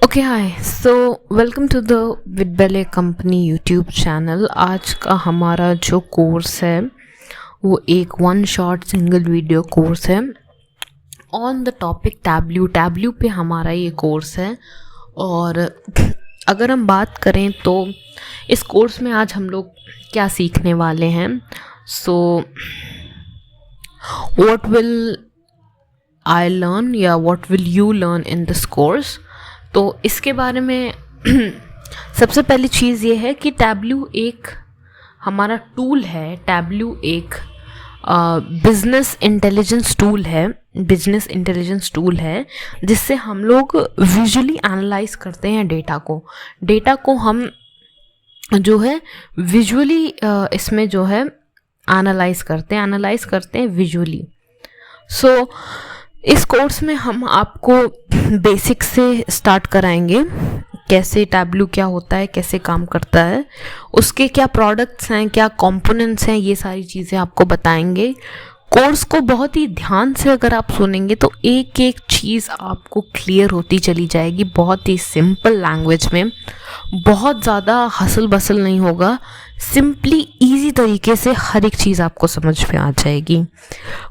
Okay hi so welcome to the विदबेले company YouTube channel. आज का हमारा जो कोर्स है वो एक one shot single video course है ऑन द टॉपिक टैब्ल्यू पे हमारा ये कोर्स है। और अगर हम बात करें तो इस कोर्स में आज हम लोग क्या सीखने वाले हैं। So what will I learn या what will you learn in this course. तो इसके बारे में सबसे पहली चीज़ ये है कि टैब्ल्यू एक हमारा टूल है। टैब्ल्यू एक बिजनेस इंटेलिजेंस टूल है जिससे हम लोग विजुअली एनालाइज करते हैं डेटा को हम जो है विजुअली इसमें जो है एनालाइज करते हैं विजुअली। सो इस कोर्स में हम आपको बेसिक से स्टार्ट कराएंगे, कैसे टैब्ल्यू क्या होता है, कैसे काम करता है, उसके क्या प्रोडक्ट्स हैं, क्या कंपोनेंट्स हैं, ये सारी चीज़ें आपको बताएंगे। कोर्स को बहुत ही ध्यान से अगर आप सुनेंगे तो एक एक चीज़ आपको क्लियर होती चली जाएगी, बहुत ही सिंपल लैंग्वेज में, बहुत ज़्यादा हसल बसल नहीं होगा, सिंपली इजी तरीके से हर एक चीज़ आपको समझ में आ जाएगी।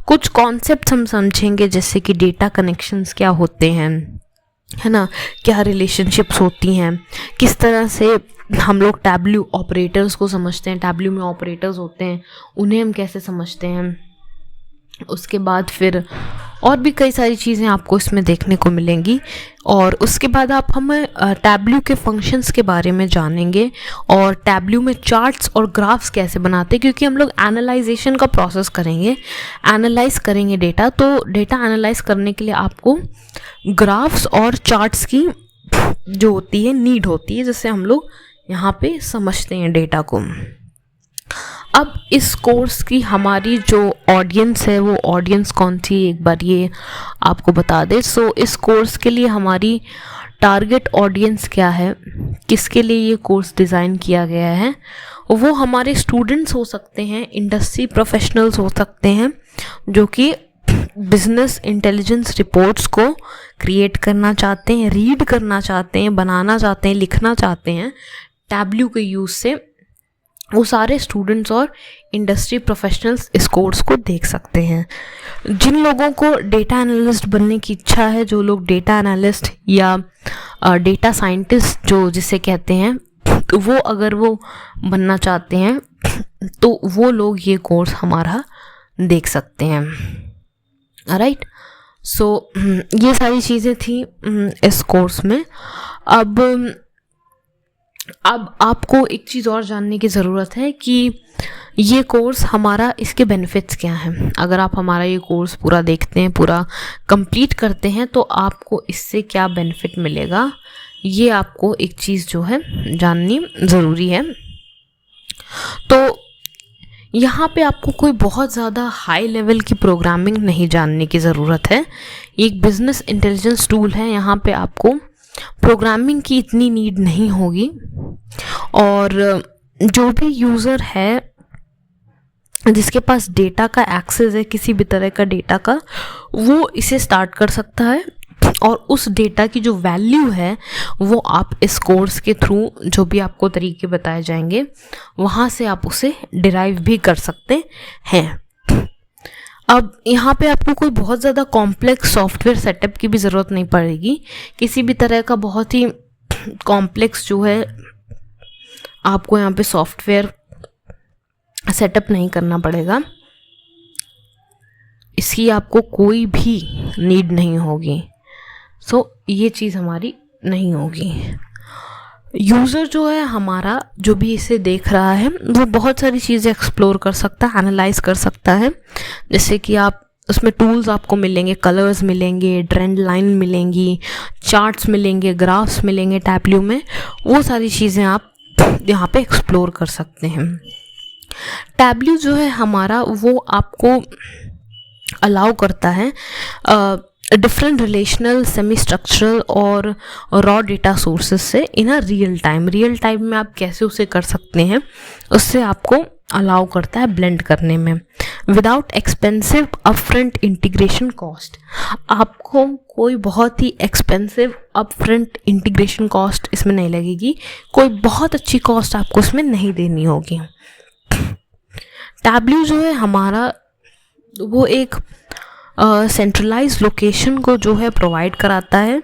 कुछ कॉन्सेप्ट हम समझेंगे जैसे कि डेटा कनेक्शंस क्या होते हैं, है ना, क्या रिलेशनशिप्स होती हैं, किस तरह से हम लोग टैब्ल्यू ऑपरेटर्स को समझते हैं, टैब्ल्यू में ऑपरेटर्स होते हैं उन्हें हम कैसे समझते हैं। उसके बाद फिर और भी कई सारी चीज़ें आपको इसमें देखने को मिलेंगी। और उसके बाद हम टैब्ल्यू के फंक्शंस के बारे में जानेंगे और टैब्ल्यू में चार्ट्स और ग्राफ्स कैसे बनाते हैं, क्योंकि हम लोग एनालाइजेशन का प्रोसेस करेंगे, एनालाइज करेंगे डेटा। तो डेटा एनालाइज करने के लिए आपको ग्राफ्स और चार्ट्स की जो होती है नीड होती है, जिससे हम लोग यहाँ पे समझते हैं डेटा को। अब इस कोर्स की हमारी जो ऑडियंस है वो ऑडियंस कौन सी, एक बार ये आपको बता दें। सो इस कोर्स के लिए हमारी टारगेट ऑडियंस क्या है, किसके लिए ये कोर्स डिज़ाइन किया गया है, वो हमारे स्टूडेंट्स हो सकते हैं, इंडस्ट्री प्रोफेशनल्स हो सकते हैं जो कि बिजनेस इंटेलिजेंस रिपोर्ट्स को क्रिएट करना चाहते हैं, रीड करना चाहते हैं, बनाना चाहते हैं, लिखना चाहते हैं टैब्ल्यू के यूज़ से। वो सारे स्टूडेंट्स और इंडस्ट्री प्रोफेशनल्स इस कोर्स को देख सकते हैं। जिन लोगों को डेटा एनालिस्ट बनने की इच्छा है, जो लोग डेटा एनालिस्ट या डेटा साइंटिस्ट जो जिसे कहते हैं, तो वो अगर वो बनना चाहते हैं तो वो लोग ये कोर्स हमारा देख सकते हैं। राइट, सो ये सारी चीज़ें थी इस कोर्स में। अब आपको एक चीज़ और जानने की ज़रूरत है कि ये कोर्स हमारा, इसके बेनिफिट्स क्या हैं। अगर आप हमारा ये कोर्स पूरा देखते हैं, पूरा कंप्लीट करते हैं, तो आपको इससे क्या बेनिफिट मिलेगा, ये आपको एक चीज़ जो है जाननी ज़रूरी है। तो यहाँ पे आपको कोई बहुत ज़्यादा हाई लेवल की प्रोग्रामिंग नहीं जानने की ज़रूरत है। एक बिजनेस इंटेलिजेंस टूल है, यहाँ पे आपको प्रोग्रामिंग की इतनी नीड नहीं होगी। और जो भी यूज़र है जिसके पास डेटा का एक्सेस है, किसी भी तरह का डेटा का, वो इसे स्टार्ट कर सकता है और उस डेटा की जो वैल्यू है वो आप इस कोर्स के थ्रू, जो भी आपको तरीके बताए जाएंगे, वहाँ से आप उसे डिराइव भी कर सकते हैं। अब यहाँ पे आपको कोई बहुत ज़्यादा कॉम्प्लेक्स सॉफ्टवेयर सेटअप की भी ज़रूरत नहीं पड़ेगी। किसी भी तरह का बहुत ही कॉम्प्लेक्स जो है आपको यहाँ पे सॉफ्टवेयर सेटअप नहीं करना पड़ेगा, इसकी आपको कोई भी नीड नहीं होगी। सो ये चीज़ हमारी नहीं होगी। यूज़र जो है हमारा, जो भी इसे देख रहा है, वो बहुत सारी चीज़ें एक्सप्लोर कर सकता है, एनालाइज कर सकता है। जैसे कि आप उसमें टूल्स आपको मिलेंगे, कलर्स मिलेंगे, ट्रेंड लाइन मिलेंगी, चार्ट्स मिलेंगे, ग्राफ्स मिलेंगे टैब्ल्यू में, वो सारी चीज़ें आप यहाँ पे एक्सप्लोर कर सकते हैं। टैब्ल्यू जो है हमारा, वो आपको अलाउ करता है डिफरेंट रिलेशनल, सेमी स्ट्रक्चरल और रॉ डेटा सोर्सेज से इन अ रियल टाइम में आप कैसे उसे कर सकते हैं, उससे आपको अलाउ करता है ब्लेंड करने में without expensive upfront integration cost. आपको कोई बहुत ही एक्सपेंसिव अपफ्रंट इंटीग्रेशन कॉस्ट इसमें नहीं लगेगी, कोई बहुत अच्छी कॉस्ट आपको इसमें नहीं देनी होगी। टैब्ल्यू जो है हमारा वो एक सेंट्रलाइज लोकेशन को जो है प्रोवाइड कराता है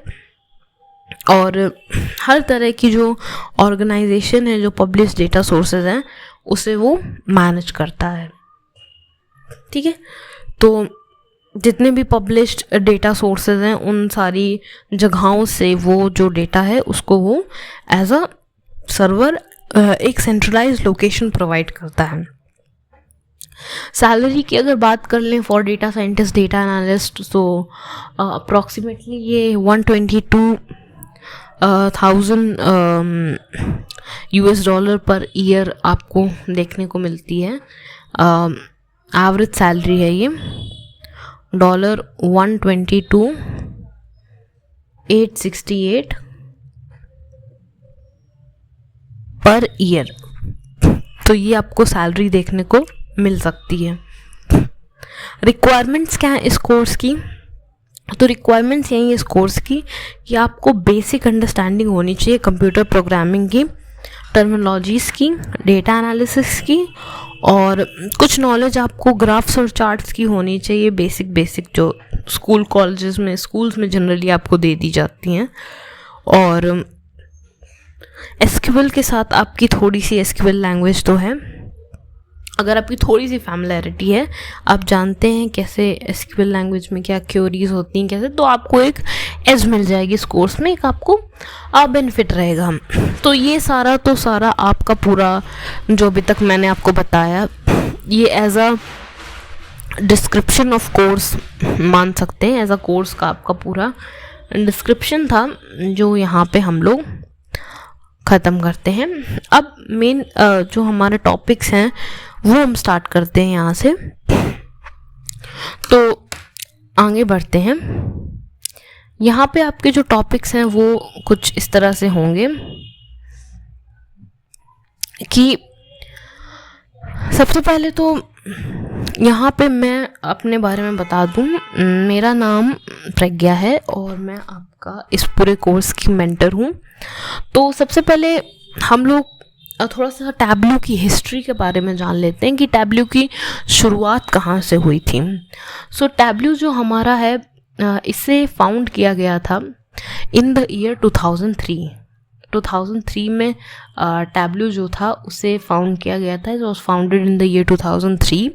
और हर तरह की जो ऑर्गेनाइजेशन है, जो पब्लिश डेटा सोर्सेज हैं, उसे वो मैनेज करता है। ठीक है, तो जितने भी पब्लिश्ड डेटा सोर्सेज हैं उन सारी जगहों से वो जो डेटा है उसको वो एज अ सर्वर एक सेंट्रलाइज लोकेशन प्रोवाइड करता है। सैलरी की अगर बात कर लें for data scientist, data analyst, तो अप्रॉक्सीमेटली ये 122,000 $122,000 पर ईयर आपको देखने को मिलती है। एवरेज सैलरी है ये $122,868 पर ईयर, तो ये आपको सैलरी देखने को मिल सकती है। रिक्वायरमेंट्स क्या है इस कोर्स की? तो रिक्वायरमेंट्स यही है इस कोर्स की कि आपको बेसिक अंडरस्टैंडिंग होनी चाहिए कंप्यूटर प्रोग्रामिंग की, टर्मिनोलॉजीज़ की, डेटा एनालिसिस की, और कुछ नॉलेज आपको ग्राफ्स और चार्ट्स की होनी चाहिए, बेसिक जो स्कूल कॉलेजेस में, स्कूल्स में जनरली आपको दे दी जाती हैं। और एसक्यूएल के साथ आपकी थोड़ी सी एसक्यूएल लैंग्वेज तो है, अगर आपकी थोड़ी सी फैमिलियरिटी है, आप जानते हैं कैसे एसक्यूएल लैंग्वेज में क्या क्वेरीज होती हैं कैसे, तो आपको एक एज मिल जाएगी इस कोर्स में, एक आपको बेनिफिट रहेगा। तो ये सारा आपका पूरा जो अभी तक मैंने आपको बताया, ये as a description of course मान सकते हैं, एज अ कोर्स का आपका पूरा डिस्क्रिप्शन था जो यहाँ पे हम लोग ख़त्म करते हैं। अब मेन जो हमारे टॉपिक्स हैं वो हम स्टार्ट करते हैं यहाँ से, तो आगे बढ़ते हैं। यहाँ पे आपके जो टॉपिक्स हैं वो कुछ इस तरह से होंगे कि सबसे पहले तो यहाँ पे मैं अपने बारे में बता दूँ, मेरा नाम प्रज्ञा है और मैं आपका इस पूरे कोर्स की मेंटर हूँ। तो सबसे पहले हम लोग थोड़ा सा टैब्ल्यू की हिस्ट्री के बारे में जान लेते हैं कि टैब्ल्यू की शुरुआत कहाँ से हुई थी। सो टैब्ल्यू जो हमारा है इसे फाउंड किया गया था इन द ईयर 2003 में टैब्ल्यू जो था उसे फाउंड किया गया था। It was founded in the year 2003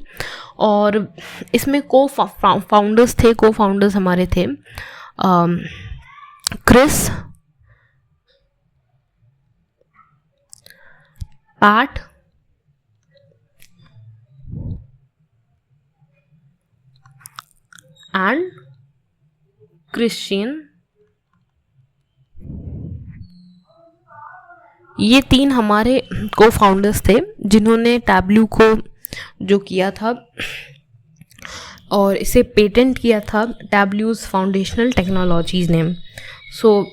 और इसमें को फाउंडर्स हमारे थे क्रिस, पैट, एंड क्रिश्चियन। ये तीन हमारे को फाउंडर्स थे जिन्होंने टैब्ल्यू को जो किया था और इसे पेटेंट किया था टैब्ल्यूज फाउंडेशनल टेक्नोलॉजीज ने। सो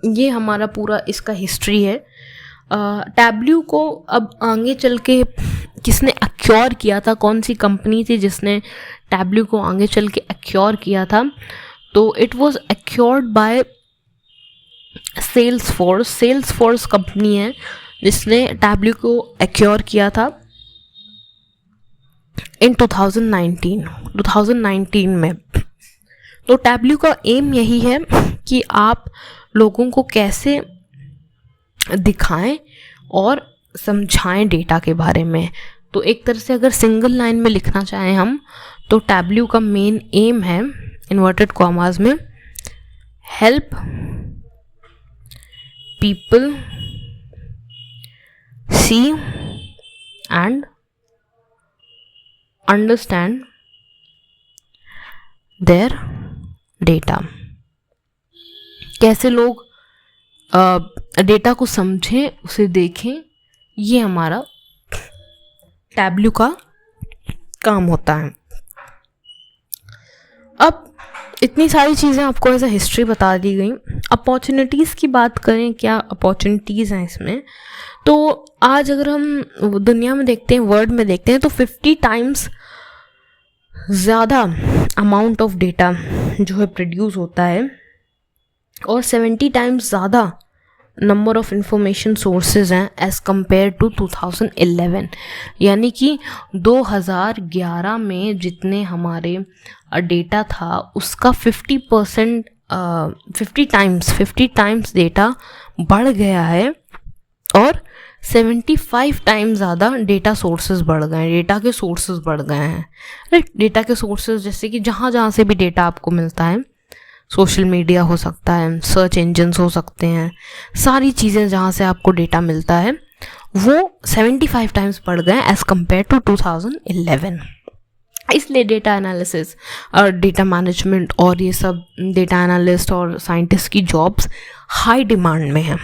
ये हमारा पूरा इसका हिस्ट्री है। टैब्ल्यू को अब आगे चल के किसने एक्योर किया था, कौन सी कंपनी थी जिसने टैब्ल्यू को आगे चल के एक्योर किया था, तो it was acquired by Salesforce company है जिसने टैब्ल्यू को एक्योर किया था इन 2019 में। तो टैब्ल्यू का एम यही है कि आप लोगों को कैसे दिखाएं और समझाएं डेटा के बारे में। तो एक तरह से अगर सिंगल लाइन में लिखना चाहें हम, तो टैब्ल्यू का मेन एम है, इन्वर्टेड कॉमास में, help people see and understand their data. कैसे लोग डेटा को समझें, उसे देखें, ये हमारा टैब्ल्यू का काम होता है। अब इतनी सारी चीज़ें आपको एज अ हिस्ट्री बता दी गई। अपॉर्चुनिटीज़ की बात करें, क्या अपॉर्चुनिटीज़ हैं इसमें, तो आज अगर हम दुनिया में देखते हैं, वर्ल्ड में देखते हैं, तो 50 टाइम्स ज़्यादा अमाउंट ऑफ डेटा जो है प्रोड्यूस होता है और 70 टाइम्स ज़्यादा नंबर ऑफ़ इंफॉर्मेशन सोर्सेज हैं एज़ कम्पेयर टू 2011। यानी कि 2011 में जितने हमारे डेटा था उसका 50% 50 टाइम्स डेटा बढ़ गया है और 75 टाइम्स ज़्यादा डेटा सोर्सेज बढ़ गए हैं, डेटा के सोर्सेज बढ़ गए हैं। राइट, डेटा के सोर्सेज जैसे कि जहाँ से भी डेटा आपको मिलता है, सोशल मीडिया हो सकता है, सर्च इंजन्स हो सकते हैं, सारी चीज़ें जहाँ से आपको डेटा मिलता है वो 75 टाइम्स बढ़ गए एज़ कम्पेयर टू 2011। इसलिए डेटा एनालिसिस और डेटा मैनेजमेंट और ये सब डेटा एनालिस्ट और साइंटिस्ट की जॉब्स हाई डिमांड में हैं।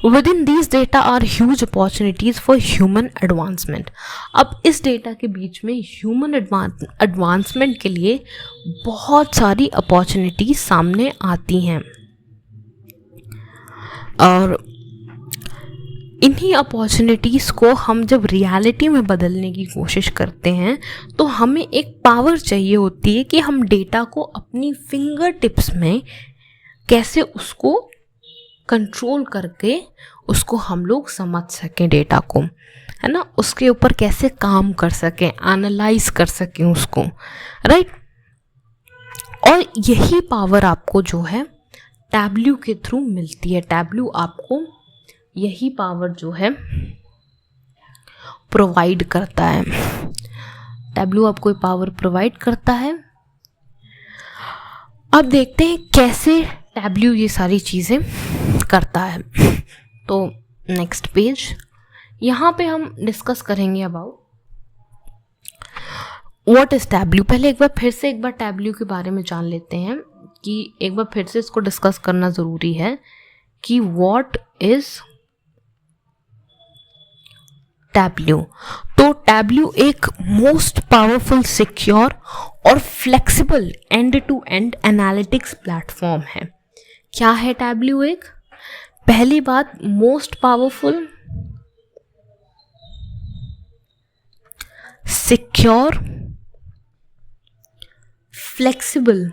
Within these data are huge opportunities for human advancement। अब इस डेटा के बीच में ह्यूमन एडवांसमेंट के लिए बहुत सारी अपॉर्चुनिटीज सामने आती हैं और इन्हीं अपॉर्चुनिटीज़ को हम जब रियलिटी में बदलने की कोशिश करते हैं तो हमें एक पावर चाहिए होती है कि हम डेटा को अपनी फिंगर टिप्स में कैसे उसको कंट्रोल करके उसको हम लोग समझ सकें, डेटा को, है ना, उसके ऊपर कैसे काम कर सकें, एनालाइज कर सकें उसको, राइट। और यही पावर आपको जो है टैब्ल्यू के थ्रू मिलती है। टैब्ल्यू आपको यही पावर जो है प्रोवाइड करता है। टैब्ल्यू आपको पावर प्रोवाइड करता है। अब देखते हैं कैसे टैब्ल्यू ये सारी चीज़ें करता है। तो नेक्स्ट पेज, यहाँ पे हम डिस्कस करेंगे अबाउट व्हाट इज़ टैब्ल्यू। पहले एक बार टैब्ल्यू के बारे में जान लेते हैं कि एक बार फिर से इसको डिस्कस करना ज़रूरी है कि व्हाट इज़ टैब्ल्यू। तो टैब्ल्यू एक मोस्ट पावरफुल, सिक्योर और flexible end to end analytics platform है। क्या है टैब्ल्यू? एक पहली बात, most powerful, secure, flexible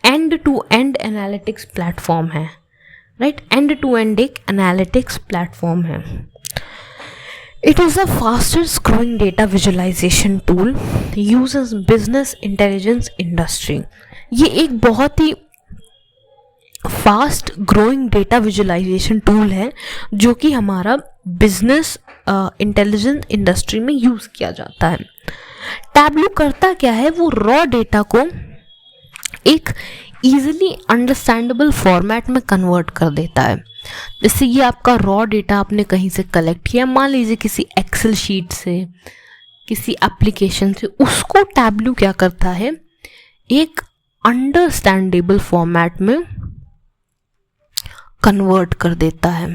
end to end analytics platform है, राइट। एंड टू एंड एक एनालिटिक्स प्लेटफॉर्म है। It is the fastest growing data visualisation tool uses business intelligence industry. ये एक बहुत ही fast growing data visualisation tool है जो कि हमारा बिजनेस इंटेलिजेंस इंडस्ट्री में यूज़ किया जाता है। टैब्ल्यू करता क्या है, वो रॉ डेटा को एक ईजिली अंडरस्टैंडेबल फॉर्मेट में कन्वर्ट कर देता है। जैसे ये आपका रॉ डेटा आपने कहीं से कलेक्ट किया, मान लीजिए किसी एक्सेल शीट से, किसी एप्लीकेशन से, उसको टैब्ल्यू क्या करता है, एक अंडरस्टैंडेबल फॉर्मेट में कन्वर्ट कर देता है,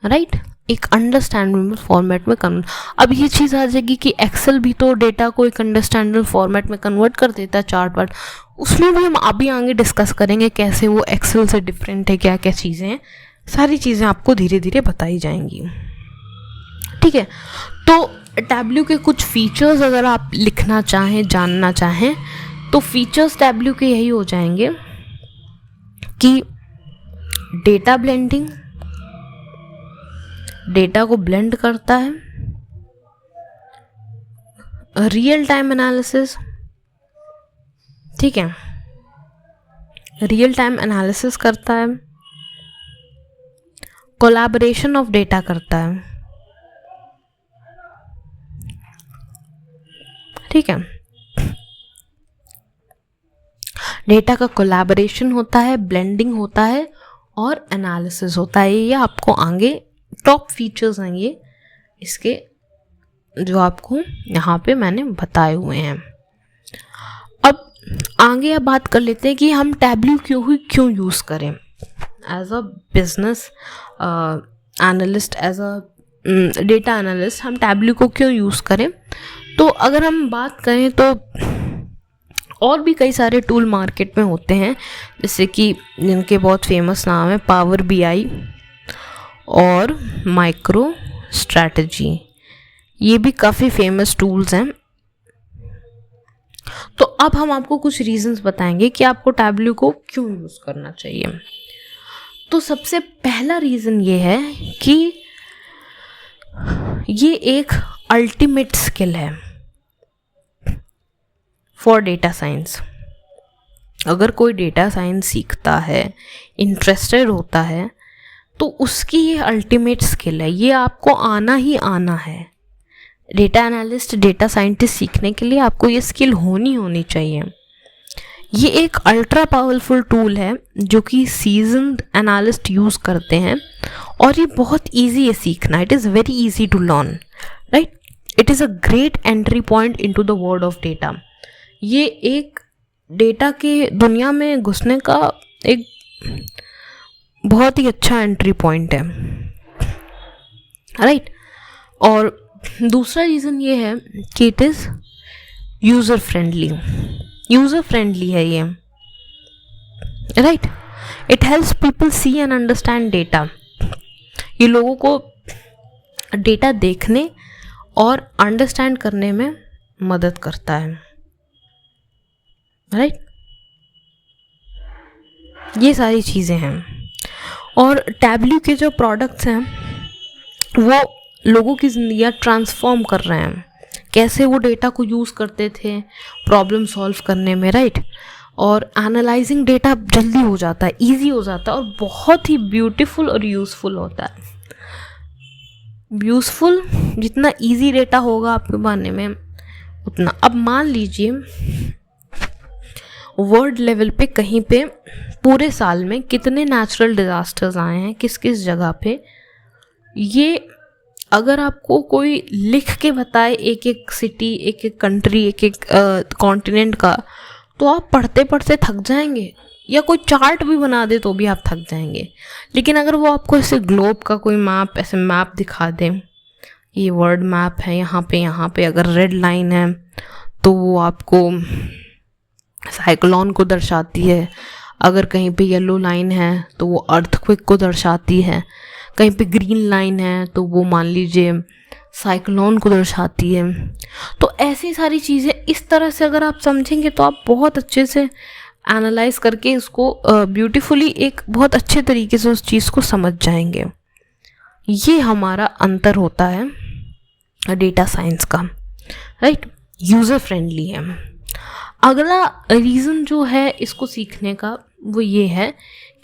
राइट। एक अंडरस्टैंडेबल फॉर्मेट में कन्वर्ट। अब ये चीज़ आ जाएगी कि एक्सेल भी तो डेटा को एक अंडरस्टैंडेबल फॉर्मेट में कन्वर्ट कर देता है, चार्ट वार्ट, उसमें भी हम अभी आगे डिस्कस करेंगे कैसे वो एक्सेल से डिफरेंट है, क्या क्या चीज़ें हैं, सारी चीज़ें आपको धीरे धीरे बताई जाएंगी, ठीक है। तो टैब्ल्यू के कुछ फीचर्स अगर आप लिखना चाहें, जानना चाहें, तो फीचर्स टैब्ल्यू के यही हो जाएंगे कि डेटा ब्लेंडिंग, डेटा को ब्लेंड करता है, रियल टाइम एनालिसिस, ठीक है, रियल टाइम एनालिसिस करता है, कोलैबोरेशन ऑफ डेटा करता है, ठीक है। डेटा का कोलैबोरेशन होता है, ब्लेंडिंग होता है और एनालिसिस होता है। ये आपको आगे टॉप फीचर्स हैं ये इसके, जो आपको यहाँ पे मैंने बताए हुए हैं। अब आगे अब बात कर लेते हैं कि हम टैब्ल्यू क्यों यूज़ करें as a business analyst, as a data analyst. हम टैब्ल्यू को क्यों यूज़ करें? तो अगर हम बात करें तो और भी कई सारे टूल मार्केट में होते हैं, जैसे कि जिनके बहुत फेमस नाम है पावर BI और माइक्रो स्ट्रैटेजी, ये भी काफ़ी फेमस टूल्स हैं। तो अब हम आपको कुछ रीजंस बताएंगे कि आपको टैब्ल्यू को क्यों यूज़ करना चाहिए। तो सबसे पहला रीज़न ये है कि ये एक अल्टीमेट स्किल है फॉर डेटा साइंस। अगर कोई डेटा साइंस सीखता है, इंटरेस्टेड होता है, तो उसकी ये अल्टीमेट स्किल है, ये आपको आना ही आना है। डेटा एनालिस्ट, डेटा साइंटिस्ट सीखने के लिए आपको ये स्किल होनी चाहिए। ये एक अल्ट्रा पावरफुल टूल है जो कि सीजन्ड एनालिस्ट यूज़ करते हैं, और ये बहुत ईजी है सीखना। It is very easy to learn, right. It is a great entry point into the world of data. ये एक डेटा के दुनिया में घुसने का एक बहुत ही अच्छा एंट्री पॉइंट है, राइट। और दूसरा रीज़न ये है कि इट इज़ यूज़र फ्रेंडली है ये, right. It helps people see and understand data. ये लोगों को डेटा देखने और अंडरस्टैंड करने में मदद करता है, राइट। ये सारी चीज़ें हैं। और टैब्ल्यू के जो प्रोडक्ट्स हैं वो लोगों की ज़िंदगियाँ ट्रांसफॉर्म कर रहे हैं। कैसे वो डेटा को यूज़ करते थे प्रॉब्लम सॉल्व करने में, राइट। और एनालाइजिंग डेटा जल्दी हो जाता है, इजी हो जाता है, और बहुत ही ब्यूटीफुल और यूज़फुल होता है। यूज़फुल जितना इजी डेटा होगा आपके बनाने में उतना। अब मान लीजिए वर्ल्ड लेवल पे कहीं पे पूरे साल में कितने नेचुरल डिज़ास्टर्स आए हैं, किस किस जगह पे, ये अगर आपको कोई लिख के बताए एक एक सिटी, एक एक कंट्री, एक एक कॉन्टिनेंट का, तो आप पढ़ते पढ़ते थक जाएंगे, या कोई चार्ट भी बना दे तो भी आप थक जाएंगे। लेकिन अगर वो आपको ऐसे ग्लोब का कोई मैप, ऐसे मैप दिखा दे, ये वर्ल्ड मैप है, यहाँ पे अगर रेड लाइन है तो वो आपको साइक्लोन को दर्शाती है, अगर कहीं पे येलो लाइन है तो वो अर्थक्वेक को दर्शाती है, कहीं पे ग्रीन लाइन है तो वो मान लीजिए साइक्लोन को दर्शाती है। तो ऐसी सारी चीज़ें इस तरह से अगर आप समझेंगे तो आप बहुत अच्छे से एनालाइज करके इसको ब्यूटीफुली एक बहुत अच्छे तरीके से उस चीज़ को समझ जाएंगे। ये हमारा अंतर होता है डेटा साइंस का, राइट। यूज़र फ्रेंडली है। अगला रीज़न जो है इसको सीखने का वो ये है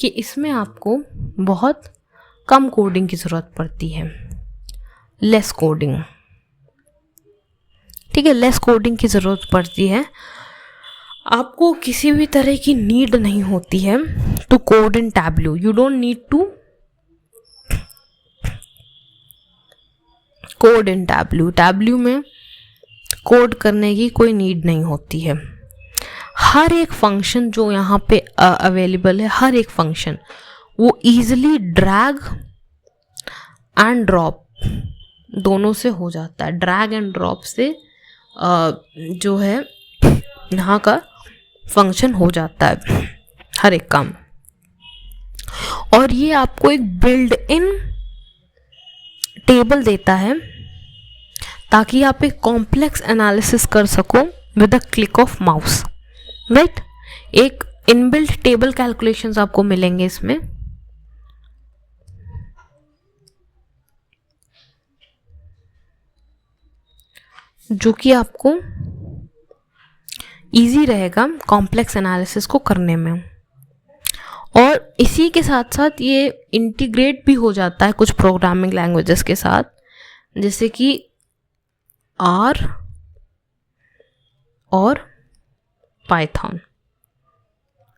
कि इसमें आपको बहुत कम कोडिंग की ज़रूरत पड़ती है, लेस कोडिंग, ठीक है। लेस कोडिंग की ज़रूरत पड़ती है, आपको किसी भी तरह की नीड नहीं होती है to code in Tableau. You don't need to code in Tableau. Tableau में कोड करने की कोई नीड नहीं होती है। हर एक फंक्शन जो यहाँ पे अवेलेबल है, हर एक फंक्शन वो ईजिली ड्रैग एंड ड्रॉप दोनों से हो जाता है। ड्रैग एंड ड्रॉप से जो है यहाँ का फंक्शन हो जाता है हर एक काम। और ये आपको एक बिल्ड इन टेबल देता है ताकि आप एक कॉम्प्लेक्स एनालिसिस कर सको with a click of mouse, right. एक इनबिल्ट टेबल कैलकुलेशंस आपको मिलेंगे इसमें, जो कि आपको इजी रहेगा कॉम्प्लेक्स एनालिसिस को करने में। और इसी के साथ साथ ये इंटीग्रेट भी हो जाता है कुछ प्रोग्रामिंग लैंग्वेजेस के साथ, जैसे कि R और पाइथन।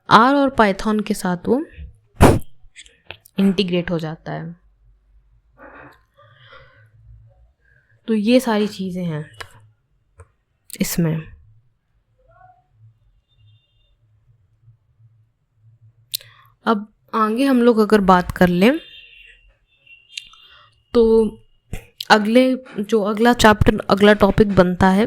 R और पाइथन के साथ वो इंटीग्रेट हो जाता है। तो ये सारी चीज़ें हैं इसमें। अब आगे हम लोग अगर बात कर लें तो अगला चैप्टर, अगला टॉपिक बनता है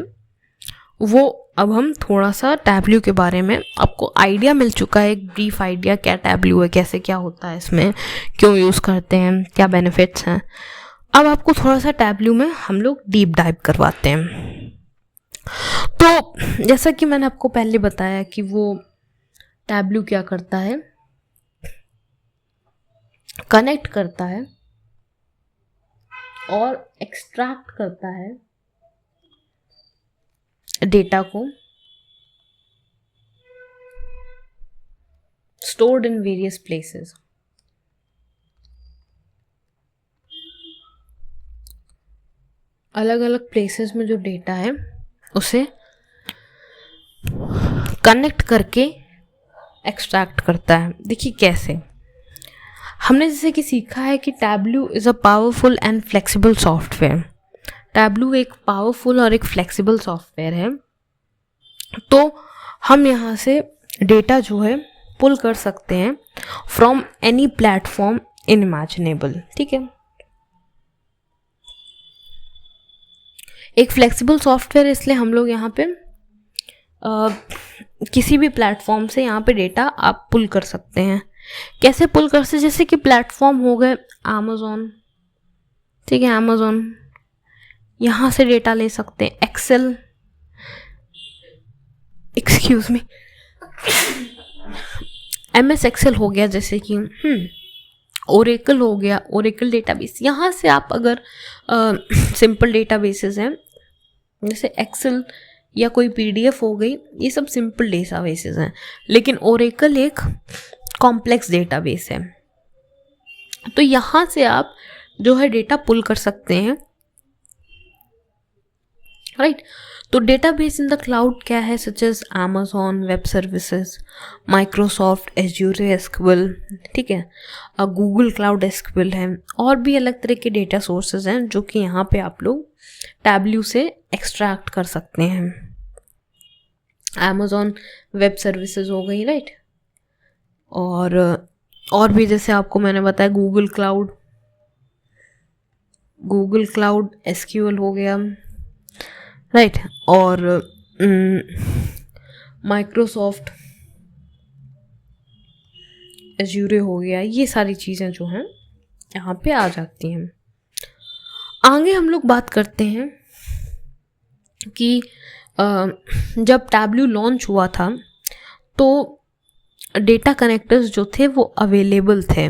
वो अब हम थोड़ा सा टैबल्यू के बारे में, आपको आइडिया मिल चुका है, एक ब्रीफ आइडिया क्या टैबल्यू है, कैसे क्या होता है इसमें, क्यों यूज़ करते हैं, क्या बेनिफिट्स हैं। अब आपको थोड़ा सा टैबल्यू में हम लोग डीप डाइव करवाते हैं। तो जैसा कि मैंने आपको पहले बताया कि वो टैबल्यू क्या करता है, कनेक्ट करता है और एक्सट्रैक्ट करता है डेटा को stored in various places. अलग अलग प्लेसेस में जो डेटा है उसे कनेक्ट करके एक्सट्रैक्ट करता है। देखिए कैसे, हमने जैसे कि सीखा है कि tableau is a powerful and flexible software. Tableau एक पावरफुल और एक फ्लेक्सिबल सॉफ्टवेयर है। तो हम यहाँ से डेटा जो है पुल कर सकते हैं फ्रॉम एनी प्लेटफॉर्म इनइमेजिनेबल। ठीक है, एक फ्लेक्सिबल सॉफ्टवेयर इसलिए हम लोग यहाँ पे किसी भी प्लेटफॉर्म से यहाँ पे डेटा आप पुल कर सकते हैं। कैसे पुल कर सकते, जैसे कि प्लेटफॉर्म हो गए अमेज़ॉन, ठीक है, अमेज़ॉन, यहाँ से डेटा ले सकते हैं। Excel, excuse me, MS Excel हो गया, जैसे कि ओरेकल हो गया, ओरेकल डेटाबेस। यहाँ से आप अगर सिंपल डेटाबेसेस हैं जैसे एक्सेल या कोई PDF हो गई, ये सब सिंपल डेटाबेसेस हैं, लेकिन ओरेकल एक कॉम्प्लेक्स डेटाबेस है। तो यहाँ से आप जो है डेटा पुल कर सकते हैं, राइट। तो डेटाबेस इन द क्लाउड क्या है, such as Amazon Web Services, Microsoft Azure SQL, ठीक है, गूगल क्लाउड एसक्यूएल है, और भी अलग तरह के डेटा सोर्सेज हैं जो कि यहाँ पे आप लोग टैबल्यू से एक्सट्रैक्ट कर सकते हैं। अमेज़ॉन वेब सर्विसेज हो गई, राइट, और भी जैसे आपको मैंने बताया गूगल क्लाउड एसक्यूएल हो गया, राइट, और माइक्रोसॉफ्ट एज्यूर हो गया। ये सारी चीज़ें जो हैं यहाँ पे आ जाती हैं। आगे हम लोग बात करते हैं कि जब टैबल्यू लॉन्च हुआ था तो डेटा कनेक्टर्स जो थे वो अवेलेबल थे,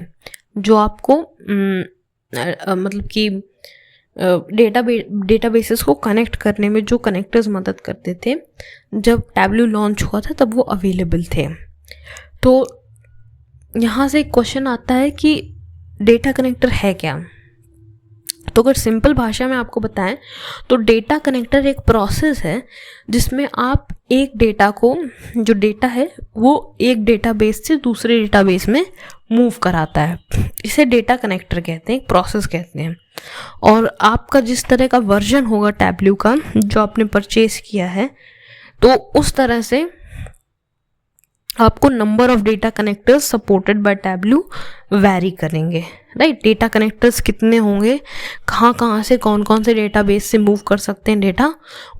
जो आपको मतलब कि डेटाबेसेस को कनेक्ट करने में जो कनेक्टर्स मदद करते थे, जब टैबल्यू लॉन्च हुआ था तब वो अवेलेबल थे। तो यहाँ से एक क्वेश्चन आता है कि डेटा कनेक्टर है क्या। तो अगर सिंपल भाषा में आपको बताएं तो डेटा कनेक्टर एक प्रोसेस है जिसमें आप एक डेटा को, जो डेटा है वो एक डेटाबेस से दूसरे डेटाबेस में मूव कराता है। इसे डेटा कनेक्टर कहते हैं, एक प्रोसेस कहते हैं। और आपका जिस तरह का वर्जन होगा टैबल्यू का जो आपने परचेज किया है, तो उस तरह से आपको number of data connectors supported by Tableau vary करेंगे, राइट। डेटा कनेक्टर्स कितने होंगे, कहाँ से कौन कौन से डेटाबेस से मूव कर सकते हैं डेटा,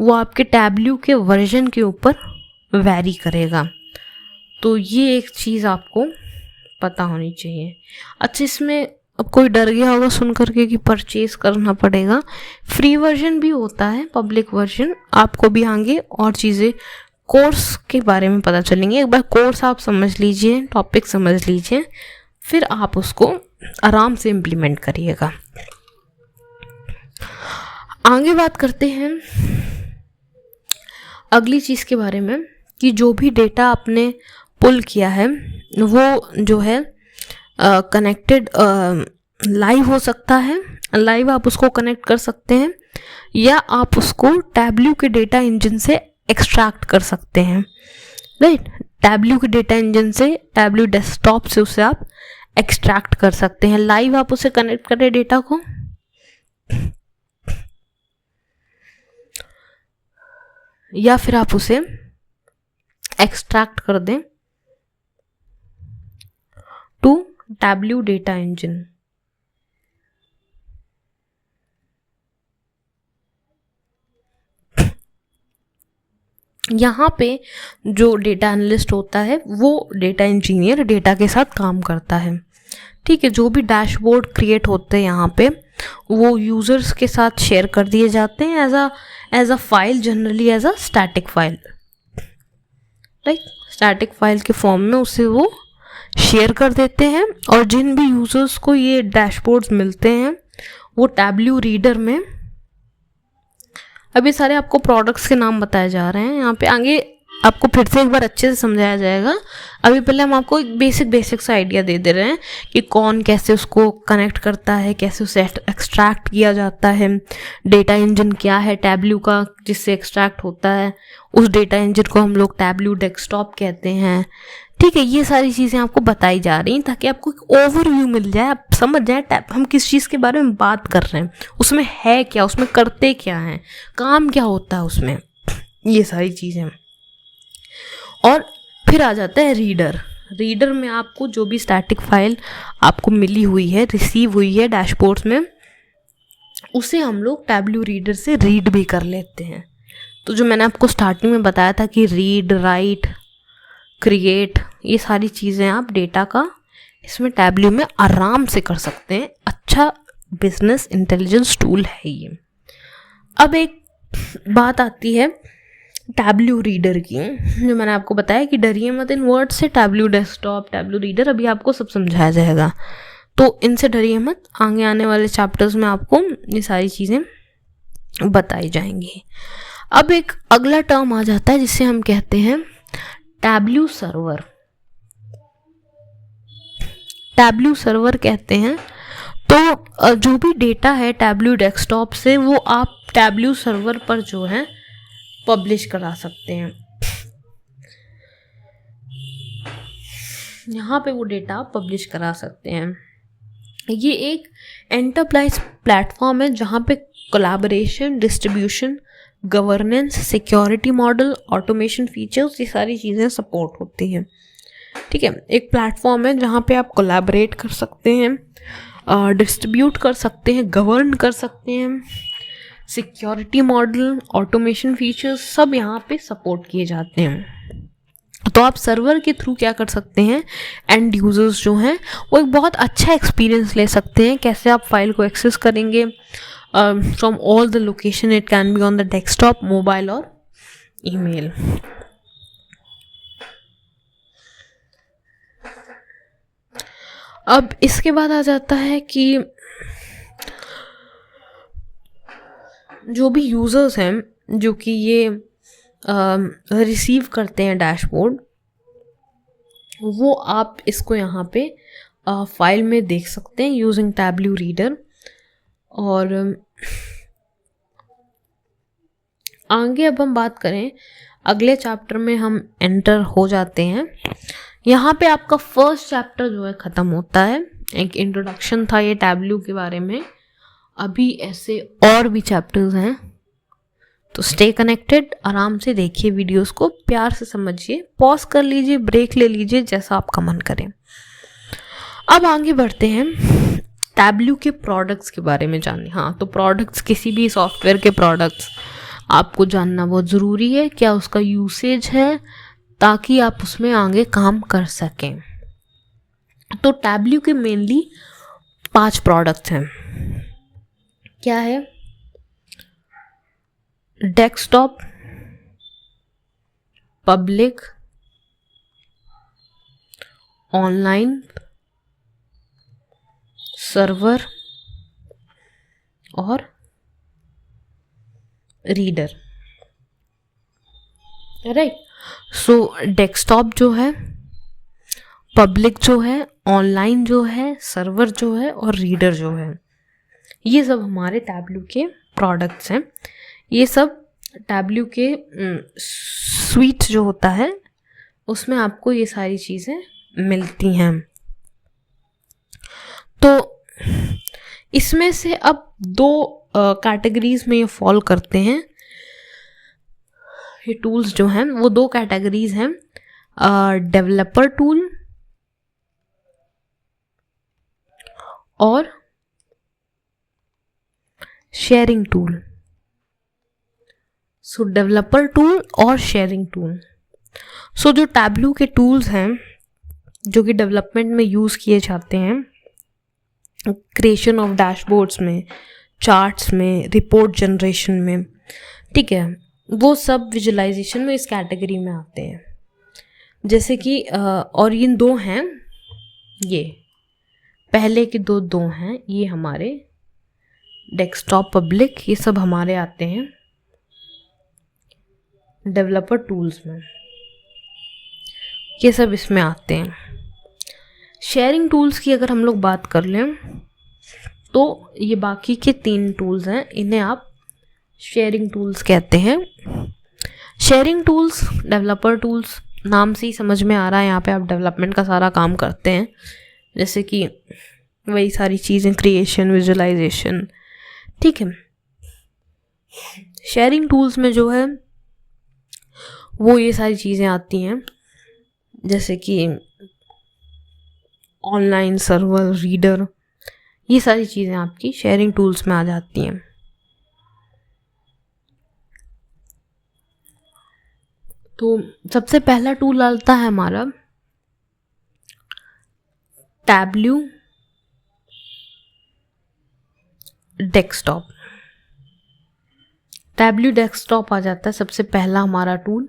वो आपके टैबल्यू के वर्जन के ऊपर वैरी करेगा। तो ये एक चीज़ आपको पता होनी चाहिए। अच्छा, इसमें अब कोई डर गया होगा सुन करके कि परचेज करना पड़ेगा। फ्री वर्जन भी होता है, पब्लिक वर्जन। आपको भी आगे और चीज़ें कोर्स के बारे में पता चलेंगे। एक बार कोर्स आप समझ लीजिए, टॉपिक समझ लीजिए, फिर आप उसको आराम से इम्प्लीमेंट करिएगा। आगे बात करते हैं अगली चीज़ के बारे में कि जो भी डेटा आपने पुल किया है वो जो है कनेक्टेड लाइव हो सकता है, लाइव आप उसको कनेक्ट कर सकते हैं, या आप उसको टैबल्यू के डेटा इंजन से एक्सट्रैक्ट कर सकते हैं, राइट। टैबल्यू के डेटा इंजन से, टैबल्यू डेस्कटॉप से उसे आप एक्सट्रैक्ट कर सकते हैं। लाइव आप उसे कनेक्ट करें डेटा को, या फिर आप उसे एक्सट्रैक्ट कर दें टू टैबल्यू डेटा इंजन। यहाँ पे जो डेटा एनालिस्ट होता है वो डेटा इंजीनियर डेटा के साथ काम करता है। ठीक है, जो भी डैशबोर्ड क्रिएट होते हैं यहाँ पे वो यूज़र्स के साथ शेयर कर दिए जाते हैं as a file, generally as a static file, right. Static file के फॉर्म में उसे वो शेयर कर देते हैं। और जिन भी यूज़र्स को ये डैशबोर्ड्स मिलते हैं वो टैब्ल्यू रीडर में, अभी सारे आपको प्रोडक्ट्स के नाम बताए जा रहे हैं, यहाँ पे आगे आपको फिर से एक बार अच्छे से समझाया जाएगा। अभी पहले हम आपको एक बेसिक सा आइडिया दे दे रहे हैं कि कौन कैसे उसको कनेक्ट करता है, कैसे उसे एक्सट्रैक्ट किया जाता है, डेटा इंजन क्या है टैब्ल्यू का जिससे एक्सट्रैक्ट होता है, उस डेटा इंजन को हम लोग टैब्ल्यू डेस्कटॉप कहते हैं। ठीक है, ये सारी चीज़ें आपको बताई जा रही हैं ताकि आपको एक ओवरव्यू मिल जाए, आप समझ जाए हम किस चीज़ के बारे में बात कर रहे हैं, उसमें है क्या, उसमें करते क्या हैं, काम क्या होता है उसमें, ये सारी चीज़ें। और फिर आ जाता है रीडर में आपको जो भी स्टैटिक फाइल आपको मिली हुई है, रिसीव हुई है डैशबोर्ड्स में, उसे हम लोग टैब्ल्यू रीडर से रीड भी कर लेते हैं। तो जो मैंने आपको स्टार्टिंग में बताया था कि रीड, राइट, क्रिएट, ये सारी चीज़ें आप डेटा का इसमें टैब्ल्यू में आराम से कर सकते हैं। अच्छा बिजनेस इंटेलिजेंस टूल है ये। अब एक बात आती है टैब्ल्यू रीडर की, जो मैंने आपको बताया कि डरिए मत इन वर्ड से, टैब्ल्यू डेस्कटॉप, टैब्ल्यू रीडर, अभी आपको सब समझाया जाएगा, तो इनसे डरिए मत। आगे आने वाले चैप्टर्स में आपको ये सारी चीज़ें बताई जाएंगी। अब एक अगला टर्म आ जाता है जिसे हम कहते हैं टैब्ल्यू सर्वर। टैब्ल्यू सर्वर कहते हैं तो जो भी डेटा है टैब्ल्यू डेस्कटॉप से वो आप टैब्ल्यू सर्वर पर जो है पब्लिश करा सकते हैं। यहाँ पे वो डेटा आप पब्लिश करा सकते हैं। ये एक एंटरप्राइज प्लेटफॉर्म है जहाँ पे collaboration, distribution, governance, security model, automation features, ये सारी चीज़ें सपोर्ट होती हैं। ठीक है, एक प्लेटफॉर्म है जहाँ पे आप कोलैबोरेट कर सकते हैं, डिस्ट्रीब्यूट कर सकते हैं, गवर्न कर सकते हैं, सिक्योरिटी मॉडल, ऑटोमेशन फीचर्स सब यहाँ पे सपोर्ट किए जाते हैं। तो आप सर्वर के थ्रू क्या कर सकते हैं, एंड यूजर्स जो हैं वो एक बहुत अच्छा एक्सपीरियंस ले सकते हैं। कैसे आप फाइल को एक्सेस करेंगे from all the location, it can be on the desktop, mobile और ईमेल। अब इसके बाद आ जाता है कि जो भी यूज़र्स हैं जो कि ये रिसीव करते हैं डैशबोर्ड, वो आप इसको यहाँ पे फाइल में देख सकते हैं यूजिंग टैब्ल्यू रीडर। और आगे अब हम बात करें, अगले चैप्टर में हम एंटर हो जाते हैं। यहाँ पे आपका फर्स्ट चैप्टर जो है ख़त्म होता है। एक इंट्रोडक्शन था ये टैब्ल्यू के बारे में, अभी ऐसे और भी चैप्टर्स हैं, तो स्टे कनेक्टेड, आराम से देखिए वीडियोस को, प्यार से समझिए, पॉज कर लीजिए, ब्रेक ले लीजिए, जैसा आपका मन करे। अब आगे बढ़ते हैं टैब्ल्यू के प्रोडक्ट्स के बारे में जानने। हाँ, तो प्रोडक्ट्स, किसी भी सॉफ्टवेयर के प्रोडक्ट्स आपको जानना बहुत ज़रूरी है, क्या उसका यूसेज है, ताकि आप उसमें आगे काम कर सकें। तो टैब्ल्यू के मेनली 5 प्रोडक्ट्स हैं। क्या है? डेस्कटॉप, पब्लिक, ऑनलाइन, सर्वर और रीडर, राइट। सो डेस्कटॉप जो है, पब्लिक जो है, ऑनलाइन जो है, सर्वर जो है और रीडर जो है, ये सब हमारे टैब्ल्यू के प्रोडक्ट्स हैं। ये सब टैब्ल्यू के स्वीट जो होता है उसमें आपको ये सारी चीज़ें मिलती हैं। तो इसमें से अब 2 कैटेगरीज में ये फॉल करते हैं। ये टूल्स जो हैं वो 2 कैटेगरीज हैं, डेवलपर टूल और शेयरिंग टूल। सो डेवलपर टूल और शेयरिंग टूल। सो जो टैब्लू के टूल्स हैं जो कि डेवलपमेंट में यूज़ किए जाते हैं, क्रिएशन ऑफ डैशबोर्ड्स में, चार्ट्स में, रिपोर्ट जनरेशन में, ठीक है, वो सब विजुअलाइजेशन में इस कैटेगरी में आते हैं। जैसे कि और इन दो हैं, ये पहले के दो हैं, ये हमारे डेस्कटॉप पब्लिक, ये सब हमारे आते हैं डेवलपर टूल्स में, ये सब इसमें आते हैं। शेयरिंग टूल्स की अगर हम लोग बात कर लें तो ये बाकी के 3 टूल्स हैं, इन्हें आप शेयरिंग टूल्स कहते हैं। शेयरिंग टूल्स, डेवलपर टूल्स, नाम से ही समझ में आ रहा है यहाँ पे आप डेवलपमेंट का सारा काम करते हैं, जैसे कि वही सारी चीज़ें, क्रिएशन, विजुअलाइजेशन, ठीक है। शेयरिंग टूल्स में जो है वो ये सारी चीज़ें आती हैं, जैसे कि ऑनलाइन सर्वर, रीडर, ये सारी चीज़ें आपकी शेयरिंग टूल्स में आ जाती हैं। तो सबसे पहला टूल आता है हमारा टैब्लू डेस्कटॉप। टैब्लू डेस्कटॉप आ जाता है सबसे पहला हमारा टूल।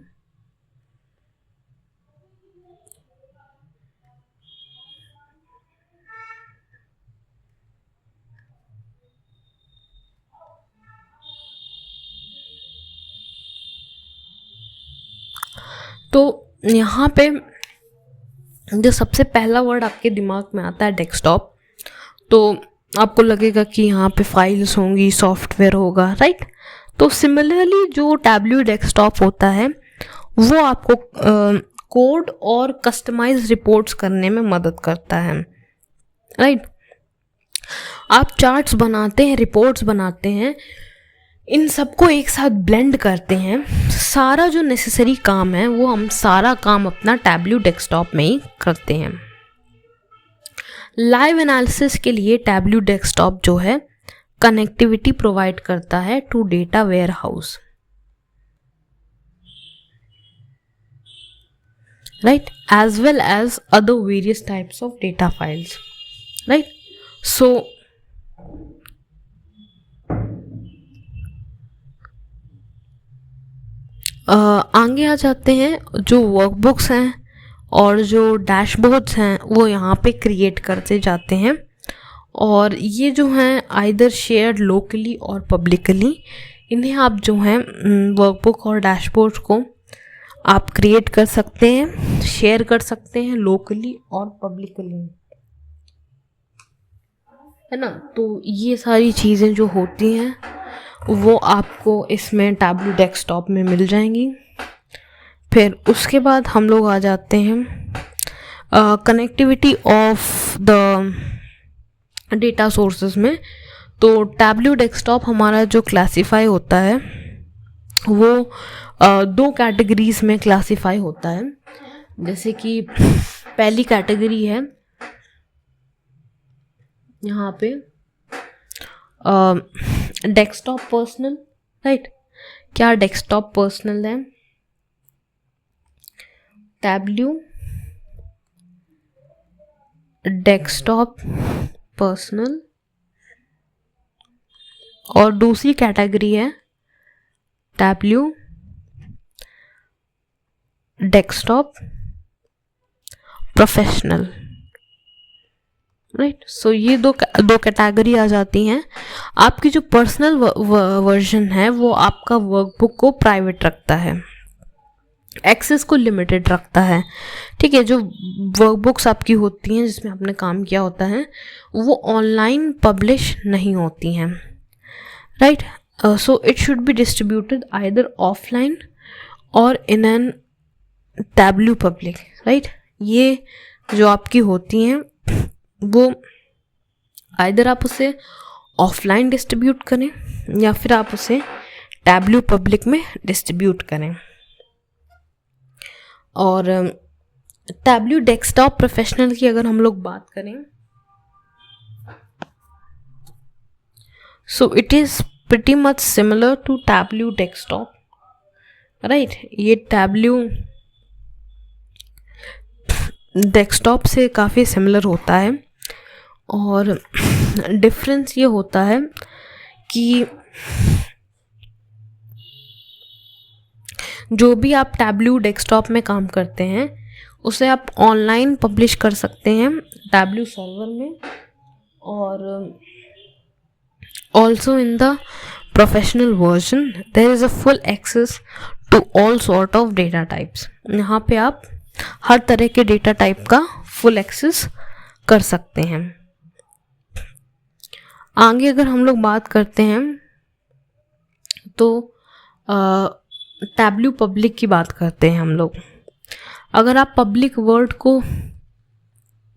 तो यहाँ पे जो सबसे पहला वर्ड आपके दिमाग में आता है डेस्कटॉप, तो आपको लगेगा कि यहाँ पे फाइल्स होंगी, सॉफ्टवेयर होगा, राइट। तो सिमिलरली जो टैब्लू डेस्कटॉप होता है वो आपको कोड और कस्टमाइज रिपोर्ट्स करने में मदद करता है, राइट। आप चार्ट्स बनाते हैं, रिपोर्ट्स बनाते हैं, इन सबको एक साथ ब्लेंड करते हैं, सारा जो नेसेसरी काम है वो हम सारा काम अपना टैब्लू डेस्कटॉप में ही करते हैं। लाइव एनालिसिस के लिए टैब्लू डेस्कटॉप जो है कनेक्टिविटी प्रोवाइड करता है to data warehouse, right, as well as other various types of data files, right. So आगे आ जाते हैं, जो वर्कबुक्स हैं और जो डैशबोर्ड्स हैं वो यहाँ पे क्रिएट करते जाते हैं, और ये जो हैं आइदर शेयर्ड लोकली और पब्लिकली, इन्हें आप जो हैं वर्कबुक और डैशबोर्ड को आप क्रिएट कर सकते हैं, शेयर कर सकते हैं लोकली और पब्लिकली, है ना। तो ये सारी चीज़ें जो होती हैं वो आपको इसमें टैब्लू डेस्कटॉप में मिल जाएंगी। फिर उसके बाद हम लोग आ जाते हैं connectivity of the data sources में। तो टैब्लू डेस्कटॉप हमारा जो क्लासीफाई होता है वो 2 कैटेगरीज में क्लासीफाई होता है। जैसे कि पहली कैटेगरी है यहाँ पे डेस्कटॉप पर्सनल, राइट। क्या डेस्कटॉप पर्सनल है? टैब्लू डेस्कटॉप पर्सनल, और दूसरी कैटेगरी है टैब्लू डेस्कटॉप प्रोफेशनल, राइट। सो ये दो कैटेगरी आ जाती हैं। आपकी जो पर्सनल वर्जन है वो आपका वर्कबुक को प्राइवेट रखता है, एक्सेस को लिमिटेड रखता है, ठीक है। जो वर्कबुक्स आपकी होती हैं जिसमें आपने काम किया होता है वो ऑनलाइन पब्लिश नहीं होती हैं, right. So it should be distributed either offline और in an Tableau public, right. ये जो आपकी होती हैं वो आइदर आप उसे ऑफलाइन डिस्ट्रीब्यूट करें या फिर आप उसे टैब्लू पब्लिक में डिस्ट्रीब्यूट करें। और टैब्लू डेस्कटॉप प्रोफेशनल की अगर हम लोग बात करें, so it is pretty much similar to Tableau desktop, right. ये टैब्ल्यू डेस्कटॉप से काफ़ी सिमिलर होता है और डिफरेंस ये होता है कि जो भी आप टैब्ल्यू डेस्कटॉप में काम करते हैं उसे आप ऑनलाइन पब्लिश कर सकते हैं टैब्ल्यू सर्वर में, और also in the professional version there is a full access to all sort of data types. यहाँ पे आप हर तरह के डेटा टाइप का फुल एक्सेस कर सकते हैं। आगे अगर हम लोग बात करते हैं तो टैब्ल्यू पब्लिक की बात करते हैं हम लोग। अगर आप पब्लिक वर्ड को,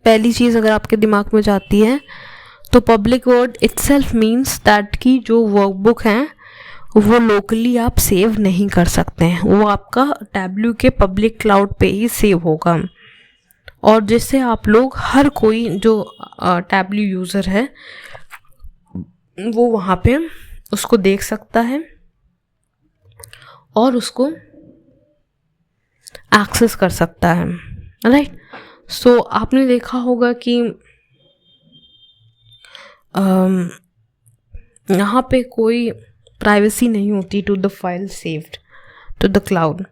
पहली चीज़ अगर आपके दिमाग में जाती है तो public word itself means that कि जो वर्कबुक हैं वो लोकली आप सेव नहीं कर सकते हैं, वो आपका टैब्ल्यू के पब्लिक क्लाउड पे ही सेव होगा, और जिससे आप लोग हर कोई जो टैब्ल्यू यूज़र है वो वहाँ पे उसको देख सकता है और उसको एक्सेस कर सकता है, राइट। सो आपने देखा होगा कि यहाँ पे कोई प्राइवेसी नहीं होती to the file saved to the cloud.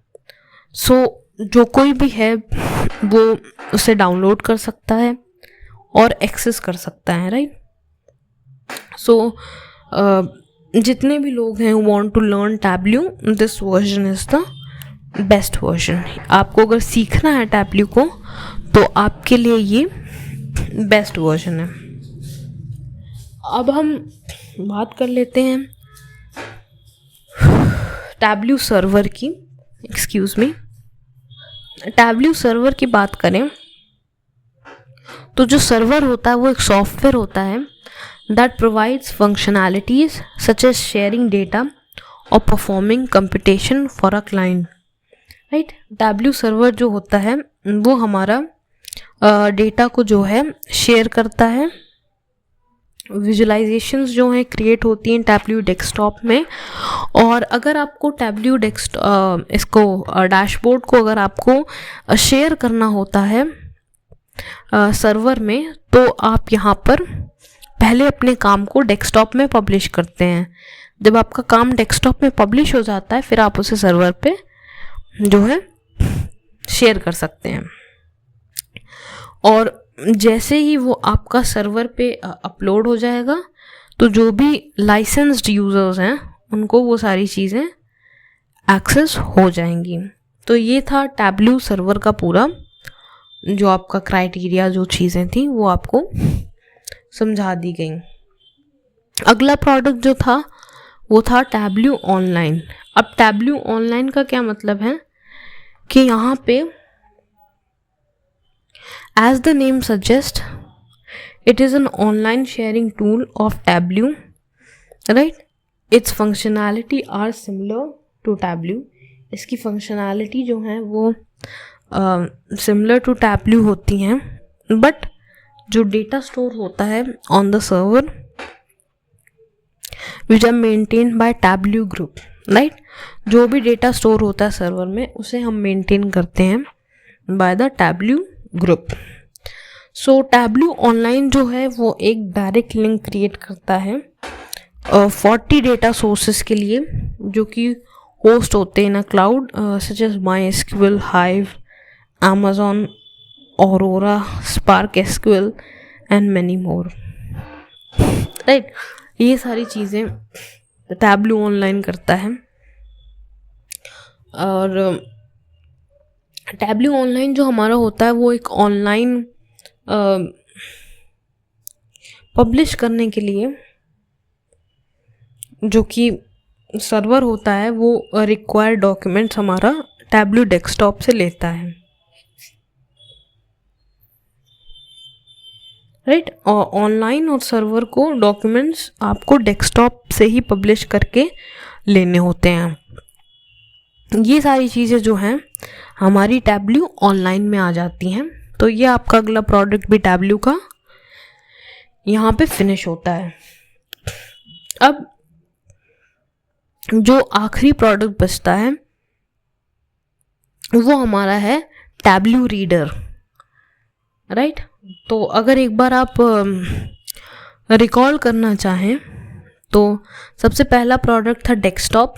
So जो कोई भी है वो उसे डाउनलोड कर सकता है और एक्सेस कर सकता है, राइट। सो जितने भी लोग हैं want to learn Tableau, this version is the best version. आपको अगर सीखना है टैब्ल्यू को तो आपके लिए ये बेस्ट वर्जन है। अब हम बात कर लेते हैं टैब्ल्यू सर्वर की। एक्सक्यूज मी, टैब्ल्यू सर्वर की बात करें तो जो सर्वर होता है वो एक सॉफ्टवेयर होता है that provides functionalities such as sharing data or performing computation for a client, right। Tableau server जो होता है वो हमारा डेटा को जो है शेयर करता है, विजुअलाइजेशंस जो हैं क्रिएट होती हैं टैब्ल्यू डेस्कटॉप में, और अगर आपको टैब्ल्यू इसको डैशबोर्ड को अगर आपको शेयर करना होता है सर्वर में तो आप यहाँ पर पहले अपने काम को डेस्कटॉप में पब्लिश करते हैं। जब आपका काम डेस्कटॉप में पब्लिश हो जाता है फिर आप उसे सर्वर पे जो है शेयर कर सकते हैं, और जैसे ही वो आपका सर्वर पे अपलोड हो जाएगा तो जो भी लाइसेंस्ड यूज़र्स हैं उनको वो सारी चीज़ें एक्सेस हो जाएंगी। तो ये था टैब्ल्यू सर्वर का पूरा जो आपका क्राइटेरिया, जो चीज़ें थी वो आपको समझा दी गई। अगला प्रोडक्ट जो था वो था टैब्ल्यू ऑनलाइन। अब टैब्ल्यू ऑनलाइन का क्या मतलब है कि यहाँ पे as the name suggest it is an online sharing tool of Tableau, right. Its functionality are similar to Tableau. इसकी फंक्शनैलिटी जो है वो सिमिलर टू टैब्ल्यू होती हैं, बट जो डेटा स्टोर होता है on the server which are maintain by Tableau group, right. जो भी डेटा स्टोर होता है सर्वर में उसे हम मेंटेन करते हैं by the Tableau group. So Tableau online जो है वो एक डायरेक्ट लिंक क्रिएट करता है 40 डेटा सोर्सेस के लिए जो कि होस्ट होते हैं ना cloud, such as MySQL, Hive, Amazon, Aurora, Spark SQL and many more, right. ये सारी चीज़ें टैब्ल्यू ऑनलाइन करता है, और टैब्ल्यू ऑनलाइन जो हमारा होता है वो एक ऑनलाइन पब्लिश करने के लिए जो कि सर्वर होता है वो रिक्वायर्ड डॉक्यूमेंट्स हमारा टैब्ल्यू डेस्कटॉप से लेता है, राइट। और ऑनलाइन और सर्वर को डॉक्यूमेंट्स आपको डेस्कटॉप से ही पब्लिश करके लेने होते हैं। ये सारी चीज़ें जो हैं हमारी टैब्ल्यू ऑनलाइन में आ जाती हैं। तो ये आपका अगला प्रोडक्ट भी टैब्ल्यू का यहाँ पे फिनिश होता है। अब जो आखिरी प्रोडक्ट बचता है वो हमारा है टैब्लू रीडर, राइट। तो अगर एक बार आप रिकॉल करना चाहें तो सबसे पहला प्रोडक्ट था डेस्कटॉप,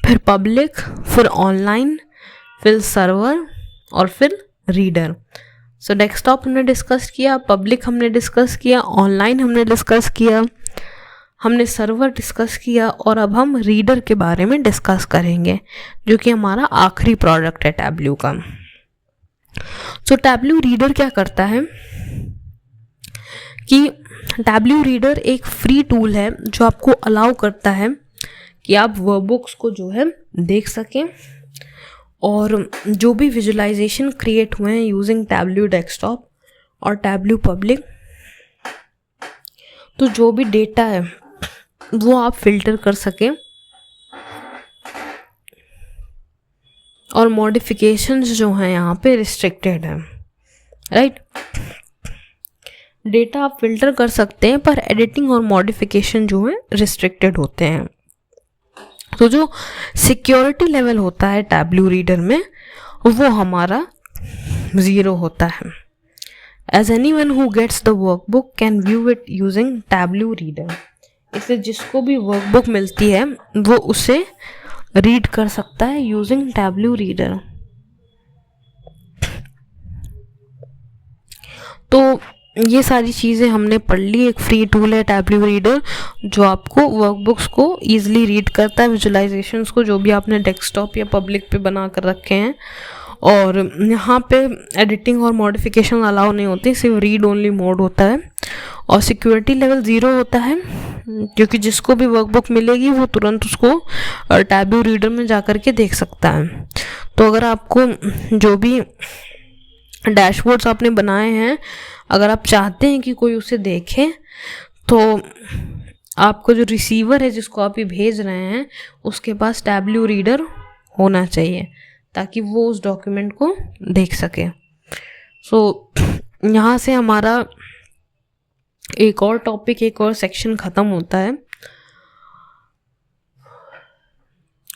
फिर पब्लिक, फिर ऑनलाइन, फिर सर्वर और फिर रीडर। सो डेस्कटॉप हमने डिस्कस किया, पब्लिक हमने डिस्कस किया, ऑनलाइन हमने डिस्कस किया, हमने सर्वर डिस्कस किया, और अब हम रीडर के बारे में डिस्कस करेंगे जो कि हमारा आखिरी प्रोडक्ट है टैब्लू का। सो टैब्लू रीडर क्या करता है कि टैब्लू रीडर एक फ्री टूल है जो आपको अलाउ करता है कि आप वर्कबुक्स को जो है देख सकें, और जो भी विजुअलाइजेशन क्रिएट हुए हैं यूजिंग टैब्लू डेस्कटॉप और टैब्लू पब्लिक, तो जो भी डेटा है वो आप फिल्टर कर सकें और मॉडिफिकेशंस जो हैं यहाँ पे रिस्ट्रिक्टेड हैं, राइट। डेटा आप फिल्टर कर सकते हैं पर एडिटिंग और मॉडिफिकेशन जो है रिस्ट्रिक्टेड होते हैं। तो जो सिक्योरिटी लेवल होता है टैब्लू रीडर में वो हमारा 0 होता है। As anyone who gets the workbook can view it using Tableau reader. इससे जिसको भी वर्कबुक मिलती है वो उसे रीड कर सकता है यूजिंग टैब्लू रीडर। तो ये सारी चीज़ें हमने पढ़ ली। एक फ्री टूल है टैब्लू रीडर जो आपको वर्कबुक्स को ईजिली रीड करता है, विजुअलाइजेशंस को जो भी आपने डेस्कटॉप या पब्लिक पे बना कर रखे हैं, और यहाँ पे एडिटिंग और मॉडिफिकेशन अलाउ नहीं होती, सिर्फ रीड ओनली मोड होता है, और सिक्योरिटी लेवल 0 होता है क्योंकि जिसको भी वर्कबुक मिलेगी वो तुरंत उसको टैब्लू रीडर में जा कर के देख सकता है। तो अगर आपको जो भी डैशबोर्ड्स आपने बनाए हैं अगर आप चाहते हैं कि कोई उसे देखे तो आपको जो रिसीवर है जिसको आप ये भेज रहे हैं उसके पास टैब्लू रीडर होना चाहिए ताकि वो उस डॉक्यूमेंट को देख सके। सो यहाँ से हमारा एक और टॉपिक, एक और सेक्शन ख़त्म होता है।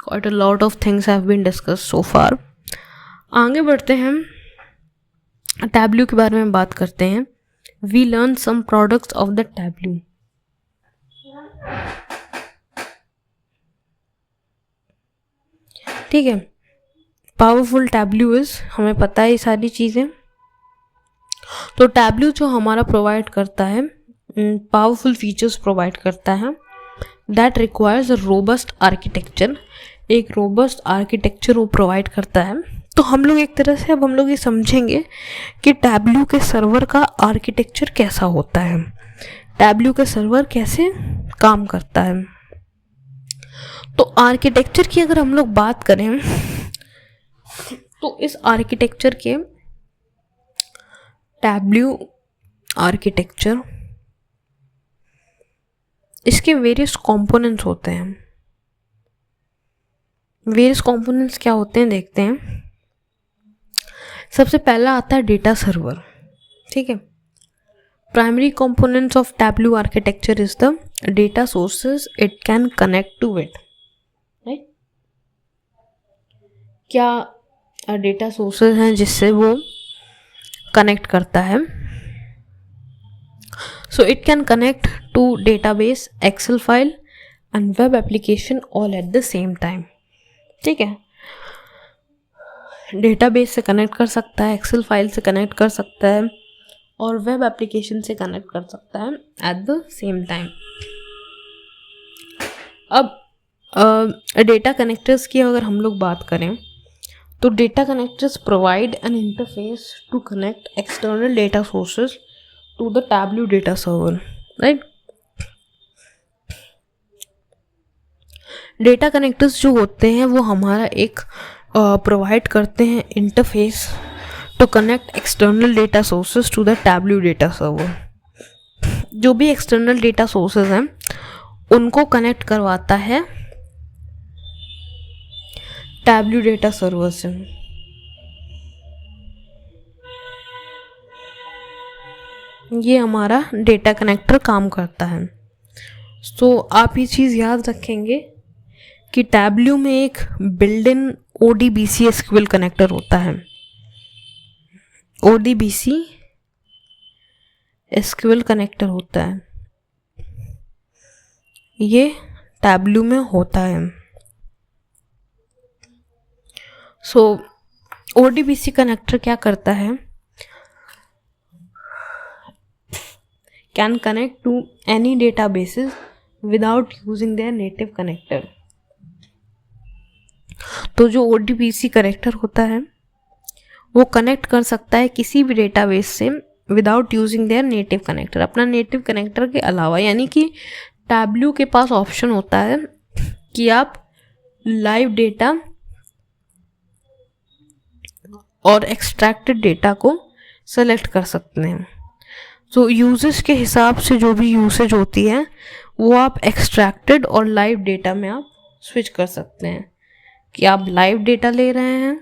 Quite a lot of things have been discussed so far। आगे बढ़ते हैं, टैब्लू के बारे में बात करते हैं। We learn some products of the tableau. ठीक है, पावरफुल टैब्लू इज, हमें पता है ये सारी चीज़ें। तो टैब्लू जो हमारा प्रोवाइड करता है पावरफुल फीचर्स प्रोवाइड करता है that requires a robust architecture. एक रोबस्ट आर्किटेक्चर वो प्रोवाइड करता है। तो हम लोग एक तरह से अब हम लोग ये समझेंगे कि टैब्लू के सर्वर का आर्किटेक्चर कैसा होता है, टैब्लू के सर्वर कैसे काम करता है। तो आर्किटेक्चर की अगर हम लोग बात करें तो इस आर्किटेक्चर के टैब्लू आर्किटेक्चर, इसके वेरियस कंपोनेंट्स होते हैं। वेरियस कंपोनेंट्स क्या होते हैं देखते हैं। सबसे पहला आता है डेटा सर्वर। ठीक है, primary components of Tableau architecture is the data sources it can connect to it. Right, क्या डेटा सोर्सेज हैं जिससे वो कनेक्ट करता है। So it can connect to database, Excel file and web application all at the same time. ठीक है, database से connect कर सकता है, एक्सेल फाइल से कनेक्ट कर सकता है और वेब एप्लीकेशन से कनेक्ट कर सकता है एट द सेम टाइम। अब डेटा कनेक्टर्स की अगर हम लोग बात करें तो data connectors provide an interface to connect external data sources to the Tableau data server. Right, data connectors जो होते हैं वो हमारा एक प्रोवाइड करते हैं interface to connect external data sources to the Tableau data server. जो भी एक्सटर्नल डेटा सोर्सेज हैं उनको कनेक्ट करवाता है टैब्लू डेटा सर्वर से। ये हमारा डेटा कनेक्टर काम करता है। सो आप ये चीज़ याद रखेंगे कि टैब्लू में एक built in ODBC SQL connector होता है। ODBC SQL कनेक्टर होता है, ये टैब्लू में होता है। सो ODBC कनेक्टर क्या करता है, can connect to any databases without using their native connector. तो जो ODBC कनेक्टर होता है वो कनेक्ट कर सकता है किसी भी डेटाबेस से without using their native connector, अपना नेटिव कनेक्टर के अलावा। यानी कि टैब्लू के पास ऑप्शन होता है कि आप लाइव डेटा और एक्सट्रैक्टेड डेटा को सेलेक्ट कर सकते हैं। तो यूजेस के हिसाब से जो भी यूसेज होती है वो आप एक्सट्रैक्टेड और लाइव डेटा में आप स्विच कर सकते हैं कि आप लाइव डेटा ले रहे हैं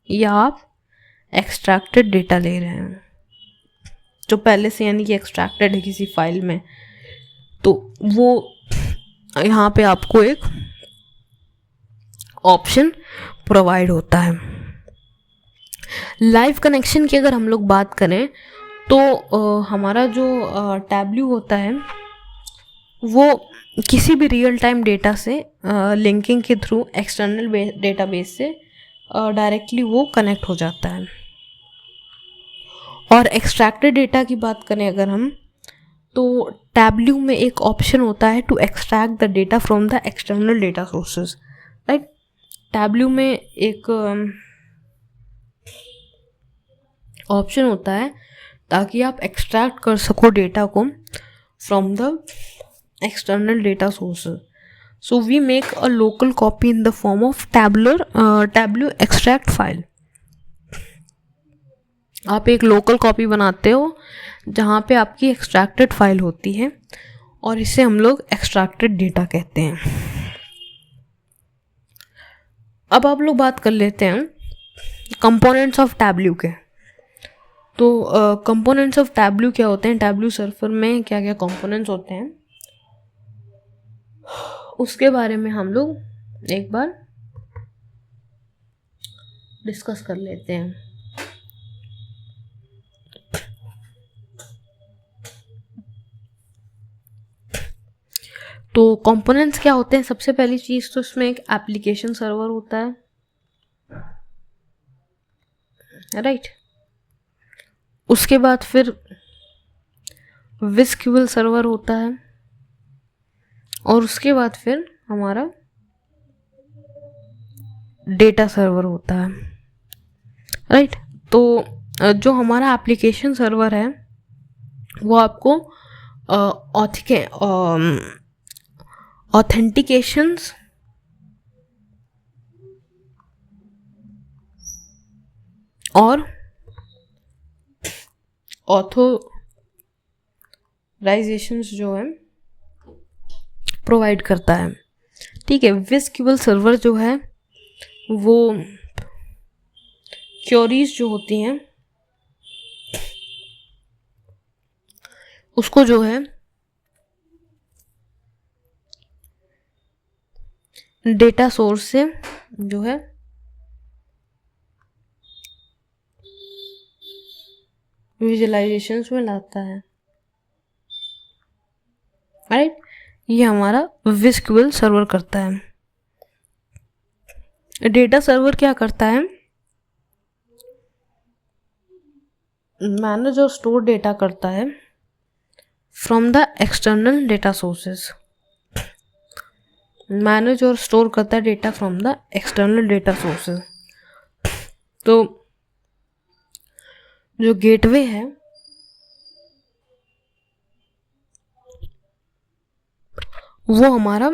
या आप एक्सट्रैक्टेड डेटा ले रहे हैं जो पहले से यानी कि एक्सट्रैक्टेड है किसी फाइल में। तो वो यहाँ पे आपको एक ऑप्शन प्रोवाइड होता है। लाइव कनेक्शन की अगर हम लोग बात करें तो हमारा जो टैब्लू होता है वो किसी भी रियल टाइम डेटा से लिंकिंग के थ्रू एक्सटर्नल डेटाबेस से डायरेक्टली वो कनेक्ट हो जाता है। और एक्सट्रैक्टेड डेटा की बात करें अगर हम, तो टैब्लू में एक ऑप्शन होता है to extract the data from the external data sources, right. Tableau में एक ऑप्शन होता है ताकि आप एक्सट्रैक्ट कर सको डेटा को from the external data sources. So we make a local copy in the form of Tableau extract file. आप एक लोकल कॉपी बनाते हो जहाँ पे आपकी एक्सट्रैक्टेड फाइल होती है और इसे हम लोग एक्सट्रैक्टेड डेटा कहते हैं। अब आप लोग बात कर लेते हैं कंपोनेंट्स ऑफ टैब्लू के। तो कंपोनेंट्स ऑफ टैब्लू क्या होते हैं, टैब्लू सर्वर में क्या क्या कंपोनेंट्स होते हैं उसके बारे में हम लोग एक बार डिस्कस कर लेते हैं। तो कंपोनेंट्स क्या होते हैं, सबसे पहली चीज तो इसमें एक एप्लीकेशन सर्वर होता है, राइट। उसके बाद फिर विस्क्यूएल सर्वर होता है और उसके बाद फिर हमारा डेटा सर्वर होता है, राइट। तो जो हमारा एप्लीकेशन सर्वर है वो आपको ऑथेंटिकेशंस और ऑथोराइजेशंस जो है प्रोवाइड करता है, ठीक है। विस्क्यूएल सर्वर जो है वो क्वेरीज जो होती हैं उसको जो है डेटा सोर्स से जो है विजुअलाइजेशंस में लाता है, राइट। ये हमारा विस्क्यूएल सर्वर करता है। डेटा सर्वर क्या करता है, मैनेज और स्टोर डेटा करता है from the external data sources. Manage और स्टोर करता है data from the external data sources. तो जो गेटवे है वो हमारा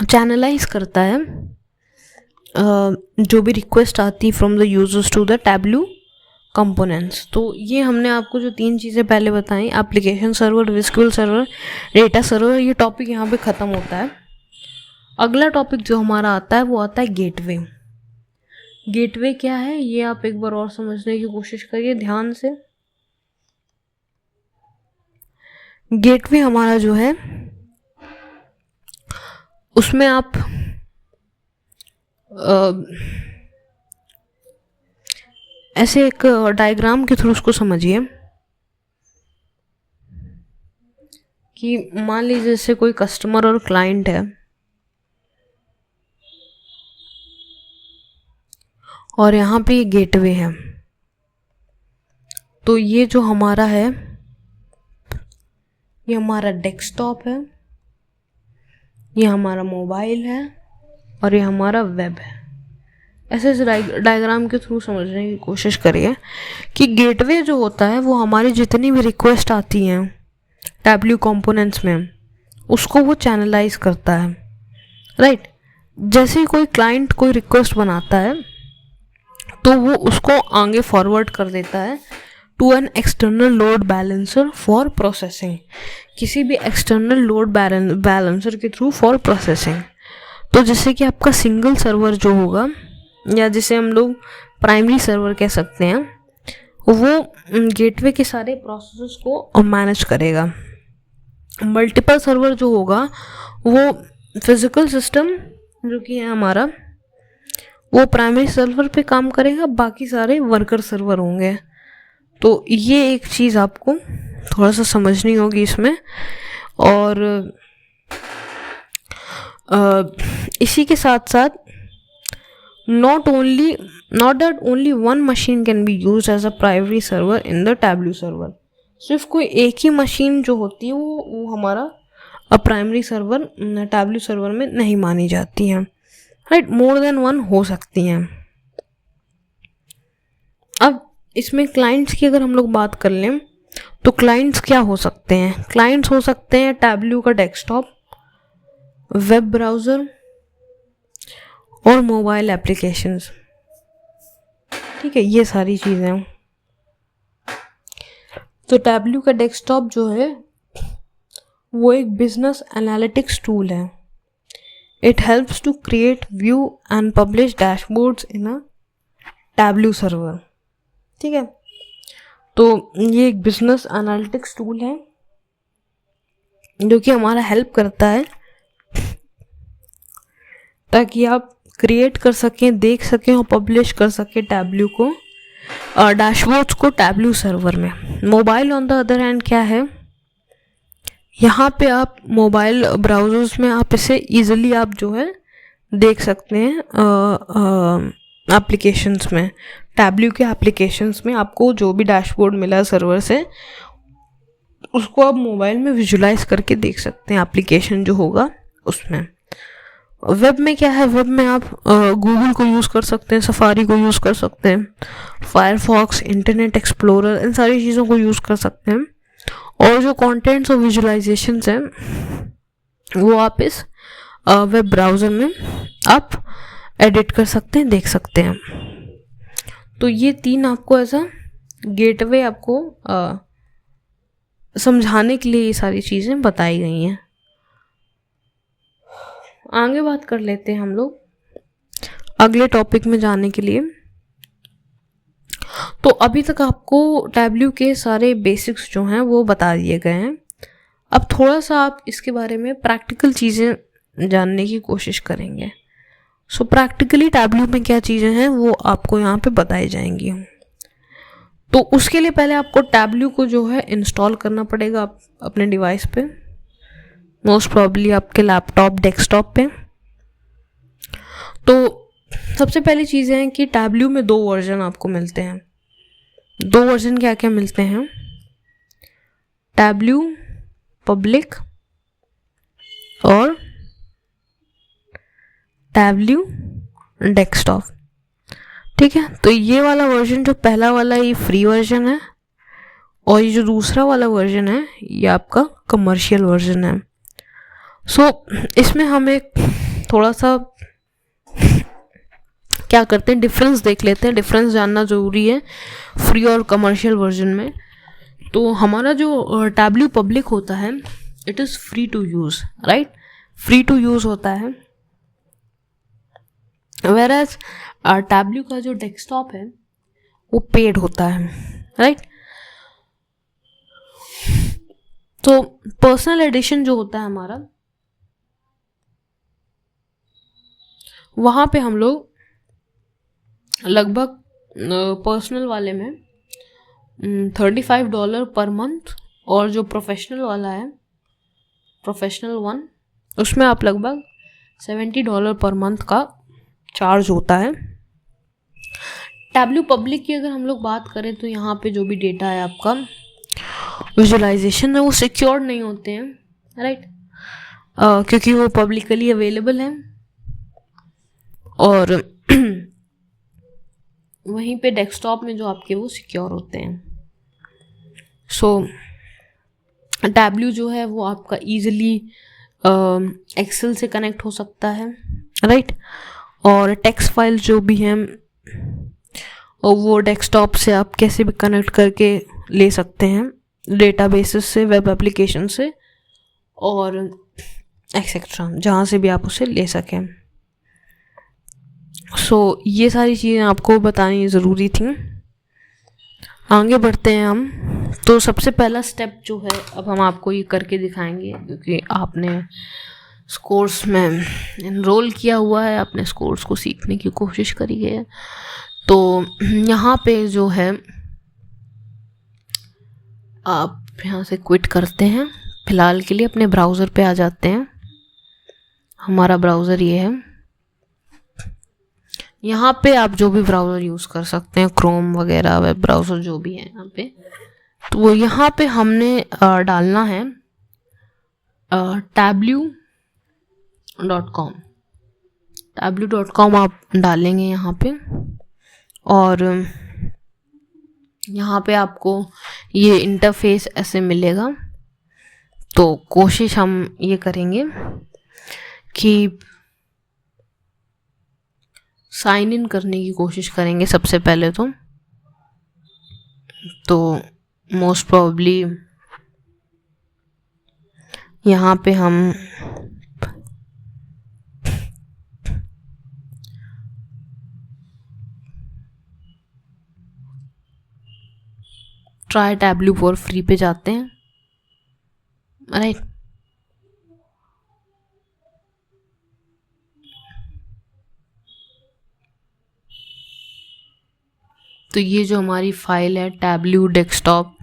चैनलाइज करता है जो भी रिक्वेस्ट आती है from the users to the Tableau components. तो ये हमने आपको जो तीन चीज़ें पहले बताई, application server, VizQL server, data server, ये टॉपिक यहाँ पे ख़त्म होता है। अगला टॉपिक जो हमारा आता है वो आता है गेटवे। गेटवे क्या है ये आप एक बार और समझने की कोशिश करिए ध्यान से। गेटवे हमारा जो है उसमें आप ऐसे एक डायग्राम के थ्रू उसको समझिए कि मान लीजिए जैसे कोई कस्टमर और क्लाइंट है और यहाँ पे ये गेटवे है। तो ये जो हमारा है, ये हमारा डेस्कटॉप है, ये हमारा मोबाइल है और ये हमारा वेब है। ऐसे इस डायग्राम के थ्रू समझने की कोशिश करिए कि गेटवे जो होता है वो हमारी जितनी भी रिक्वेस्ट आती हैं टैब्ल्यू कंपोनेंट्स में, उसको वो चैनलाइज करता है, राइट। जैसे ही कोई क्लाइंट कोई रिक्वेस्ट बनाता है तो वो उसको आगे फॉरवर्ड कर देता है to an external load balancer for processing, किसी भी एक्सटर्नल लोड बैलेंसर के थ्रू फॉर प्रोसेसिंग। तो जैसे कि आपका सिंगल सर्वर जो होगा, या जिसे हम लोग प्राइमरी सर्वर कह सकते हैं, वो गेटवे के सारे प्रोसेसेस को मैनेज करेगा। मल्टीपल सर्वर जो होगा वो फिजिकल सिस्टम जो कि है हमारा, वो प्राइमरी सर्वर पे काम करेगा, बाकी सारे वर्कर सर्वर होंगे। तो ये एक चीज़ आपको थोड़ा सा समझनी होगी इसमें। और इसी के साथ साथ not that only one machine can be used as a primary server in the Tableau server। सिर्फ कोई एक ही मशीन जो होती है वो हमारा प्राइमरी सर्वर टैब्ल्यू सर्वर में नहीं मानी जाती है, राइट। मोर देन वन हो सकती हैं। अब इसमें क्लाइंट्स की अगर हम लोग बात कर लें तो क्लाइंट्स क्या हो सकते हैं? क्लाइंट्स हो सकते हैं टैब्ल्यू का डेस्कटॉप, वेब ब्राउज़र और मोबाइल एप्लीकेशंस, ठीक है, ये सारी चीज़ें। तो टैब्ल्यू का डेस्कटॉप जो है वो एक बिजनेस एनालिटिक्स टूल है। It helps to create, view and publish dashboards in a Tableau server, ठीक है। तो ये एक बिजनेस एनालिटिक्स टूल है जो कि हमारा हेल्प करता है ताकि आप क्रिएट कर सकें, देख सकें और पब्लिश कर सकें टैब्ल्यू को, डैशबोर्ड्स को टैब्ल्यू सर्वर में। Mobile on the other hand क्या है, यहाँ पे आप मोबाइल ब्राउज़र्स में आप इसे ईजिली आप जो है देख सकते हैं। एप्लीकेशंस में, टैब्ल्यू के एप्लीकेशंस में आपको जो भी डैशबोर्ड मिला है सर्वर से, उसको आप मोबाइल में विजुलाइज करके देख सकते हैं एप्लीकेशन जो होगा उसमें। वेब में क्या है, वेब में आप गूगल को यूज़ कर सकते हैं, सफारी को यूज़ कर सकते हैं, फायरफॉक्स, इंटरनेट एक्सप्लोरर, इन सारी चीज़ों को यूज़ कर सकते हैं। और जो कंटेंट्स और विजुलाइजेशंस हैं वो आप इस वेब ब्राउज़र में आप एडिट कर सकते हैं, देख सकते हैं। तो ये तीन आपको ऐसा गेटवे आपको समझाने के लिए ये सारी चीज़ें बताई गई हैं। आगे बात कर लेते हैं हम लोग अगले टॉपिक में जाने के लिए। तो अभी तक आपको टैब्ल्यू के सारे बेसिक्स जो हैं वो बता दिए गए हैं। अब थोड़ा सा आप इसके बारे में प्रैक्टिकल चीज़ें जानने की कोशिश करेंगे। सो प्रैक्टिकली टैब्ल्यू में क्या चीज़ें हैं वो आपको यहाँ पे बताई जाएंगी। तो उसके लिए पहले आपको टैब्ल्यू को जो है इंस्टॉल करना पड़ेगा अपने डिवाइस पे, मोस्ट प्रॉब्ली आपके लैपटॉप, डेस्कटॉप पे। तो सबसे पहली चीज़ें हैं कि टैब्ल्यू में 2 वर्जन आपको मिलते हैं। 2 वर्जन क्या क्या मिलते हैं? टैब्ल्यू पब्लिक और टैब्ल्यू डेस्कटॉप, ठीक है। तो ये वाला वर्जन, जो पहला वाला, ये फ्री वर्जन है और ये जो दूसरा वाला वर्जन है ये आपका कमर्शियल वर्जन है। सो इसमें हम एक थोड़ा सा क्या करते हैं, डिफरेंस देख लेते हैं। डिफरेंस जानना ज़रूरी है फ्री और कमर्शियल वर्जन में। तो हमारा जो टैब्ल्यू पब्लिक होता है, it is free to use, right, free to use होता है। वेयरएज टैब्ल्यू का जो डेस्कटॉप है वो पेड होता है, राइट। तो पर्सनल एडिशन जो होता है हमारा, वहाँ पे हम लोग लगभग पर्सनल वाले में $35 पर मंथ, और जो प्रोफेशनल वाला है, प्रोफेशनल वन, उसमें आप लगभग $70 पर मंथ का चार्ज होता है। टैब्ल्यू पब्लिक की अगर हम लोग बात करें तो यहाँ पे जो भी डेटा है आपका विजुअलाइजेशन है वो सिक्योर नहीं होते हैं, राइट, क्योंकि वो पब्लिकली अवेलेबल है, और वहीं पे डेस्कटॉप में जो आपके वो सिक्योर होते हैं। सो टैब्ल्यू जो है वो आपका ईजिली एक्सेल से कनेक्ट हो सकता है, राइट, और टेक्स्ट फाइल जो भी हैं और वो डेस्कटॉप से आप कैसे भी कनेक्ट करके ले सकते हैं, डेटाबेसेस से, वेब एप्लीकेशन से, और एक्सेट्रा, जहाँ से भी आप उसे ले सकें। सो ये सारी चीज़ें आपको बतानी ज़रूरी थी। आगे बढ़ते हैं हम। तो सबसे पहला स्टेप जो है, अब हम आपको ये करके दिखाएंगे, क्योंकि आपने इस कोर्स में इनरोल किया हुआ है, आपने इस कोर्स को सीखने की कोशिश करी है। तो यहाँ पे जो है आप यहाँ से क्विट करते हैं, फ़िलहाल के लिए अपने ब्राउज़र पे आ जाते हैं। हमारा ब्राउज़र ये है। यहाँ पे आप जो भी ब्राउज़र यूज़ कर सकते हैं, क्रोम वगैरह, वेब ब्राउज़र जो भी है यहाँ पे, तो वो यहाँ पे हमने डालना है tableau.com। tableau.com आप डालेंगे यहाँ पे, और यहाँ पे आपको ये इंटरफेस ऐसे मिलेगा। तो कोशिश हम ये करेंगे कि साइन इन करने की कोशिश करेंगे सबसे पहले। तो मोस्ट प्रोबेबली यहाँ पे हम ट्राई टैब्ल्यू फॉर फ्री पे जाते हैं, राइट। तो ये जो हमारी फाइल है Tableau desktop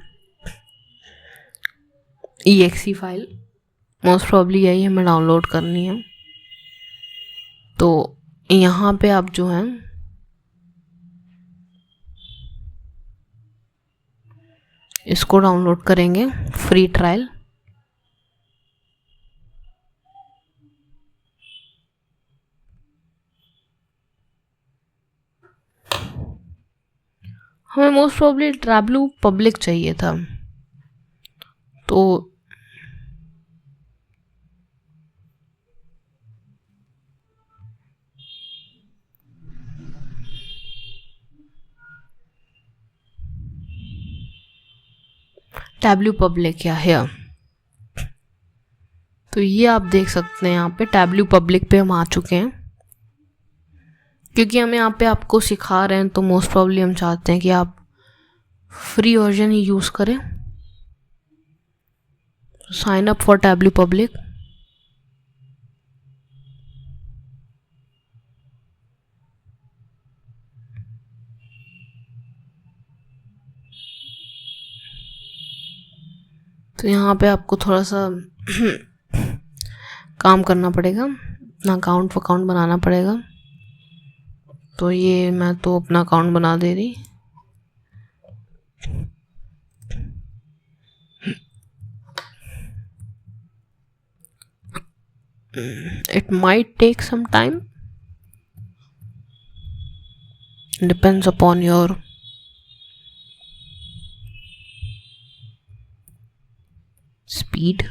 exe file, most probably यही हमें डाउनलोड करनी है। तो यहाँ पे आप जो है इसको डाउनलोड करेंगे, फ्री ट्रायल। हमें मोस्ट प्रॉब्ली टैब्ल्यू पब्लिक चाहिए था, तो टैब्ल्यू पब्लिक क्या है। तो ये आप देख सकते हैं यहाँ पे टैब्ल्यू पब्लिक पे हम आ चुके हैं। क्योंकि हम यहाँ पे आपको सिखा रहे हैं तो मोस्ट प्रॉब्ली हम चाहते हैं कि आप फ्री वर्जन ही यूज़ करें। Sign up for Tableau public. तो यहाँ पे आपको थोड़ा सा काम करना पड़ेगा, अपना अकाउंट बनाना पड़ेगा। तो ये मैं तो अपना अकाउंट बना दे रही। It might take some time, depends upon your speed.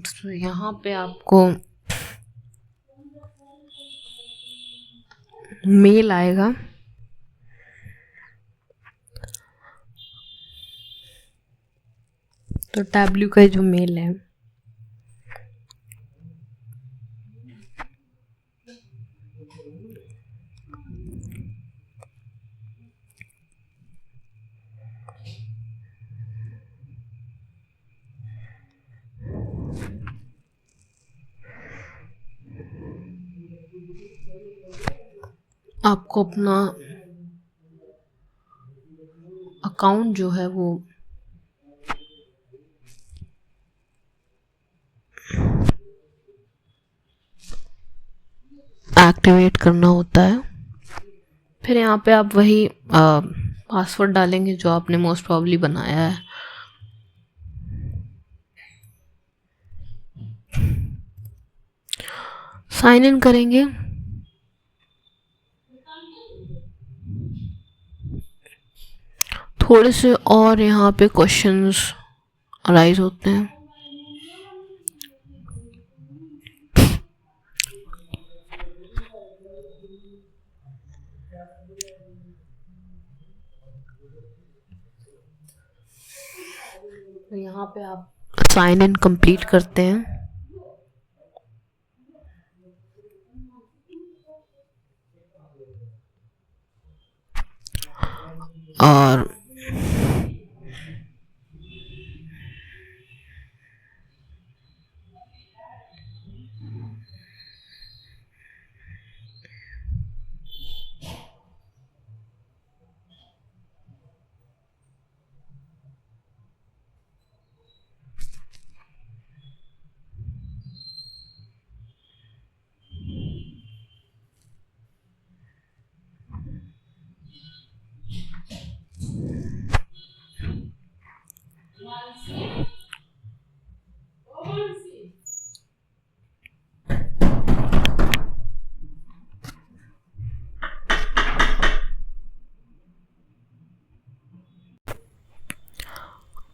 तो यहाँ पे आपको मेल आएगा। तो टैब्ल्यू का जो मेल है आपको अपना अकाउंट जो है वो एक्टिवेट करना होता है। फिर यहाँ पे आप वही पासवर्ड डालेंगे जो आपने मोस्ट प्रॉब्ली बनाया है। साइन इन करेंगे। थोड़े से और यहाँ पे क्वेश्चंस अराइज होते हैं। यहाँ पे आप साइन इन कंप्लीट करते हैं और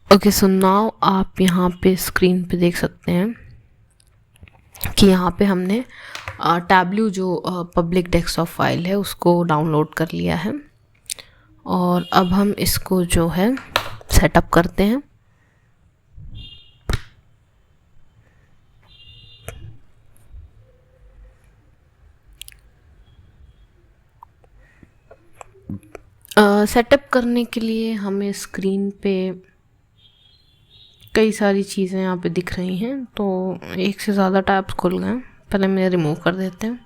ओके। सो नाउ आप यहाँ पे स्क्रीन पे देख सकते हैं कि यहाँ पे हमने टैब्ल्यू जो पब्लिक डेस्कटॉप फाइल है उसको डाउनलोड कर लिया है और अब हम इसको जो है सेटअप करते हैं। सेटअप करने के लिए हमें स्क्रीन पे कई सारी चीज़ें यहाँ पे दिख रही हैं, तो एक से ज़्यादा टैब्स खुल गए। पहले मैं रिमूव कर देते हैं।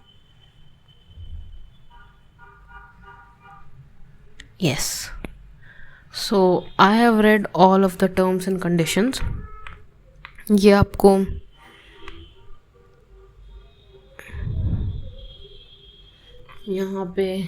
Yes, so I have read all of the terms and conditions. ये आपको यहाँ पे